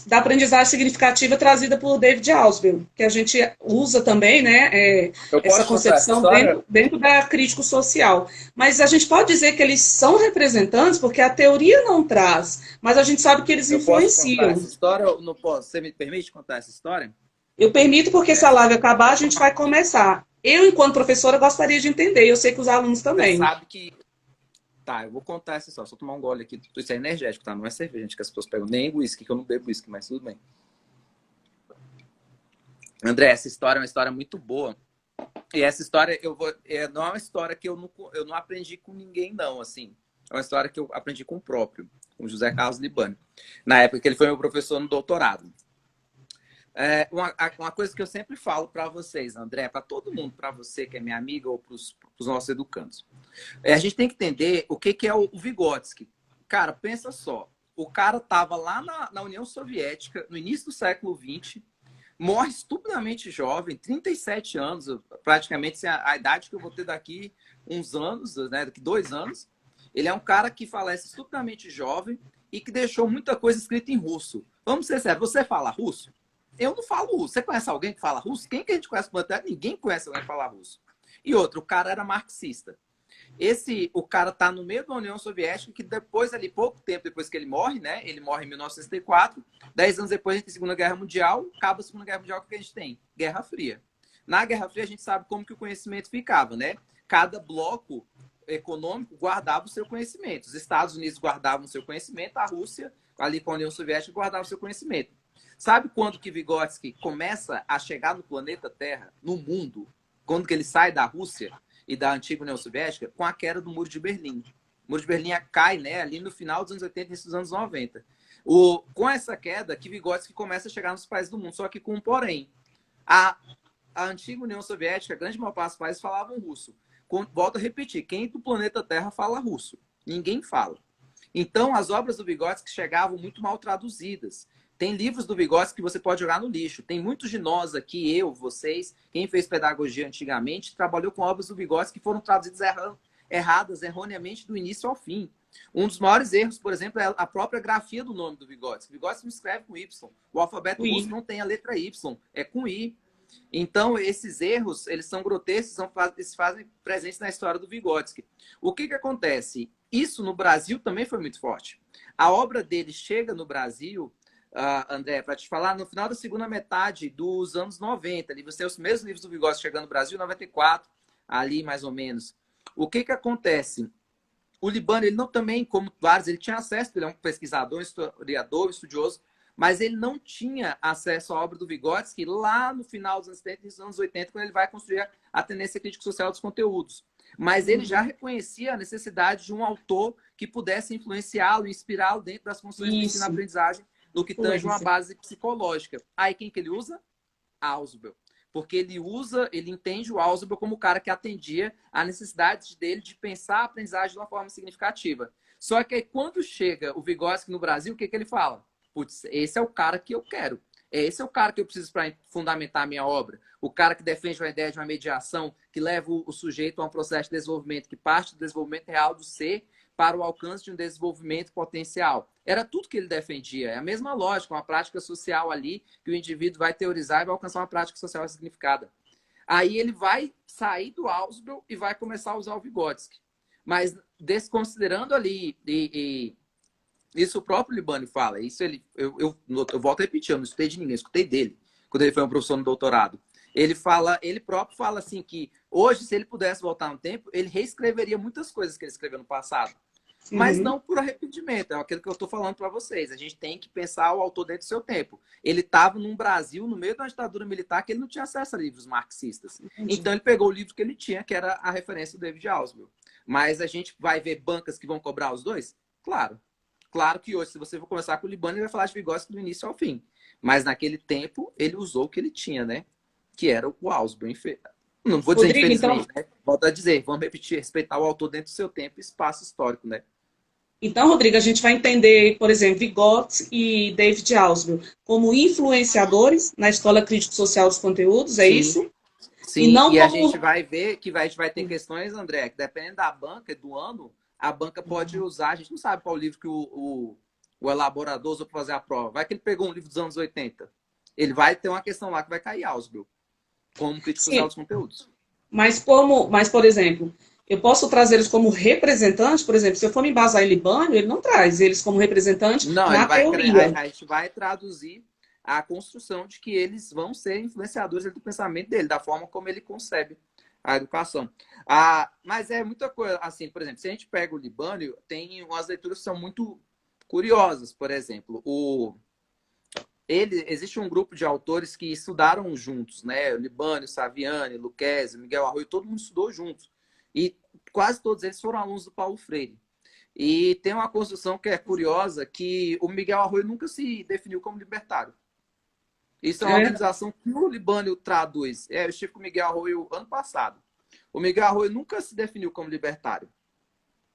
da aprendizagem significativa trazida por David Ausubel, que a gente usa também, né, essa concepção dentro da crítico-social. Mas a gente pode dizer que eles são representantes porque a teoria não traz, mas a gente sabe que eles influenciam. Posso contar essa história ou não posso? Você me permite contar essa história? Eu permito porque se a live acabar, a gente vai começar. Eu, enquanto professora, gostaria de entender, eu sei que os alunos também. Você sabe que... Tá, eu vou contar essa história. Só tomar um gole aqui. Isso é energético, tá? Não é cerveja, gente, que as pessoas pegam. Nem uísque, que eu não bebo uísque, mas tudo bem. André, essa história é uma história muito boa. E essa história, não é uma história que eu não aprendi com ninguém, não, assim. É uma história que eu aprendi com o próprio, com o José Carlos Libânio. Na época que ele foi meu professor no doutorado. Uma coisa que eu sempre falo para vocês, André, para todo mundo, para você que é minha amiga ou para os nossos educandos. A gente tem que entender o que é o Vygotsky. Cara, pensa só. O cara estava lá na União Soviética, no início do século XX, morre estupidamente jovem, 37 anos, praticamente a idade que eu vou ter daqui uns anos, né, daqui 2 anos. Ele é um cara que falece estupidamente jovem e que deixou muita coisa escrita em russo. Vamos ser sérios, você fala russo? Eu não falo russo. Você conhece alguém que fala russo? Quem que a gente conhece? Ninguém conhece alguém que fala russo. E outro, o cara era marxista. O cara tá no meio da União Soviética, que depois, ali, pouco tempo depois que ele morre, né? Ele morre em 1964, 10 anos depois a gente tem a Segunda Guerra Mundial, acaba a Segunda Guerra Mundial, o que a gente tem? Guerra Fria. Na Guerra Fria a gente sabe como que o conhecimento ficava, né? Cada bloco econômico guardava o seu conhecimento. Os Estados Unidos guardavam o seu conhecimento, a Rússia, ali com a União Soviética, guardava o seu conhecimento. Sabe quando que Vygotsky começa a chegar no planeta Terra, no mundo, quando que ele sai da Rússia e da antiga União Soviética, com a queda do Muro de Berlim. O Muro de Berlim cai, né, ali no final dos anos 80 e início dos anos 90. Com essa queda, que Vygotsky começa a chegar nos países do mundo, só que com um porém. A antiga União Soviética, a grande maior parte dos países falavam russo. Volto a repetir, quem do planeta Terra fala russo? Ninguém fala. Então, as obras do Vygotsky chegavam muito mal traduzidas. Tem livros do Vygotsky que você pode jogar no lixo. Tem muitos de nós aqui, eu, vocês, quem fez pedagogia antigamente, trabalhou com obras do Vygotsky que foram traduzidas erradas, erroneamente, do início ao fim. Um dos maiores erros, por exemplo, é a própria grafia do nome do Vygotsky. Vygotsky não escreve com Y. O alfabeto russo não tem a letra Y, é com I. Então, esses erros, eles são grotescos, eles fazem presentes na história do Vygotsky. O que acontece? Isso no Brasil também foi muito forte. A obra dele chega no Brasil, André, para te falar, no final da segunda metade dos anos 90. Ali você tem os primeiros livros do Vygotsky chegando no Brasil, 94, ali mais ou menos. O que acontece? O Libânio, ele não também, como vários, ele tinha acesso, ele é um pesquisador, historiador, estudioso, mas ele não tinha acesso à obra do Vygotsky lá no final dos anos 70 e dos anos 80, quando ele vai construir a tendência crítica social dos conteúdos. Mas ele já reconhecia a necessidade de um autor que pudesse influenciá-lo, inspirá-lo dentro das funções de ensino-aprendizagem, no que tange uma base psicológica. Aí quem que ele usa? Ausubel. Porque ele entende o Ausubel como o cara que atendia a necessidade dele de pensar a aprendizagem de uma forma significativa. Só que aí, quando chega o Vygotsky no Brasil, o que ele fala? Putz, esse é o cara que eu quero. Esse é o cara que eu preciso para fundamentar a minha obra. O cara que defende uma ideia de uma mediação, que leva o sujeito a um processo de desenvolvimento, que parte do desenvolvimento real do ser para o alcance de um desenvolvimento potencial. Era tudo que ele defendia. É a mesma lógica, uma prática social ali, que o indivíduo vai teorizar e vai alcançar uma prática social significada. Aí ele vai sair do Ausubel e vai começar a usar o Vygotsky. Mas desconsiderando ali, isso o próprio Libânio fala, isso eu volto a repetir, eu não escutei de ninguém, eu escutei dele, quando ele foi um professor no doutorado. Ele próprio fala assim que hoje, se ele pudesse voltar no tempo, ele reescreveria muitas coisas que ele escreveu no passado. Mas não por arrependimento, é aquilo que eu estou falando para vocês. A gente tem que pensar o autor dentro do seu tempo. Ele estava num Brasil, no meio de uma ditadura militar, que ele não tinha acesso a livros marxistas. Então ele pegou o livro que ele tinha, que era a referência do David Ausubel. Mas a gente vai ver bancas que vão cobrar os dois? Claro. Claro que hoje, se você for conversar com o Libânio, ele vai falar de Vygotsky do início ao fim. Mas naquele tempo, ele usou o que ele tinha, né? Que era o Ausubel. Não vou dizer Rodrigo, infelizmente, então... né? Volto a dizer, vamos repetir, respeitar o autor dentro do seu tempo e espaço histórico, né? Então, Rodrigo, a gente vai entender, por exemplo, Vygotsky e David Ausubel como influenciadores na escola crítico-social dos conteúdos, é isso? Sim, e, não como... a gente vai ver que a gente vai ter questões, André, que dependendo da banca, do ano, a banca pode usar, a gente não sabe qual livro que o elaborador usou para fazer a prova. Vai que ele pegou um livro dos anos 80. Ele vai ter uma questão lá que vai cair Ausubel, como crítico social dos conteúdos. Mas, por exemplo, eu posso trazer eles como representantes, por exemplo, se eu for me embasar em Libânio, ele não traz eles como representantes na teoria. A gente vai traduzir a construção de que eles vão ser influenciadores do pensamento dele, da forma como ele concebe a educação. Mas é muita coisa, assim, por exemplo, se a gente pega o Libânio, tem umas leituras que são muito curiosas, por exemplo, existe um grupo de autores que estudaram juntos, né? O Libânio, Saviani, Lucchesi, Miguel Arroyo, todo mundo estudou juntos. E quase todos eles foram alunos do Paulo Freire. E tem uma construção que é curiosa, que o Miguel Arroyo nunca se definiu como libertário. Isso é uma organização que o Libânio traduz. Eu estive com o Miguel Arroyo ano passado. O Miguel Arroyo nunca se definiu como libertário.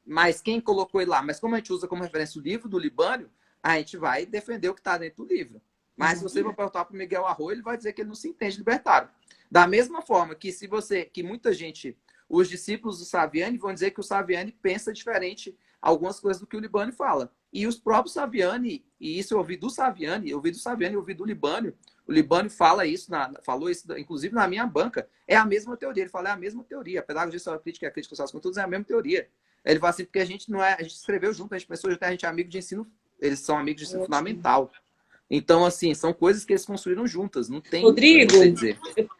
Mas quem colocou ele lá? Mas como a gente usa como referência o livro do Libânio, a gente vai defender o que está dentro do livro. Mas se você for perguntar para o Miguel Arroyo, ele vai dizer que ele não se entende libertário. Da mesma forma que muita gente, os discípulos do Saviani vão dizer que o Saviani pensa diferente algumas coisas do que o Libânio fala. E os próprios Saviani, e isso eu ouvi do Saviani, eu ouvi do Libânio. O Libânio falou isso, inclusive na minha banca. É a mesma teoria. Ele fala, é a mesma teoria. A pedagogia social crítica e a crítica social dos conteúdos é a mesma teoria. Ele fala assim, porque a gente escreveu junto, a gente pensou junto, a gente é amigo de ensino, eles são amigos de ensino fundamental. Então, assim, são coisas que eles construíram juntas. Não tem. Rodrigo,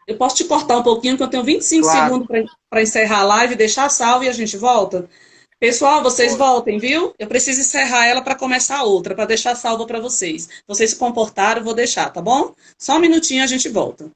eu posso te cortar um pouquinho, porque eu tenho 25 segundos para encerrar a live, deixar salvo e a gente volta? Pessoal, vocês voltem, viu? Eu preciso encerrar ela para começar outra, para deixar salva para vocês. Vocês se comportaram, eu vou deixar, tá bom? Só um minutinho, a gente volta.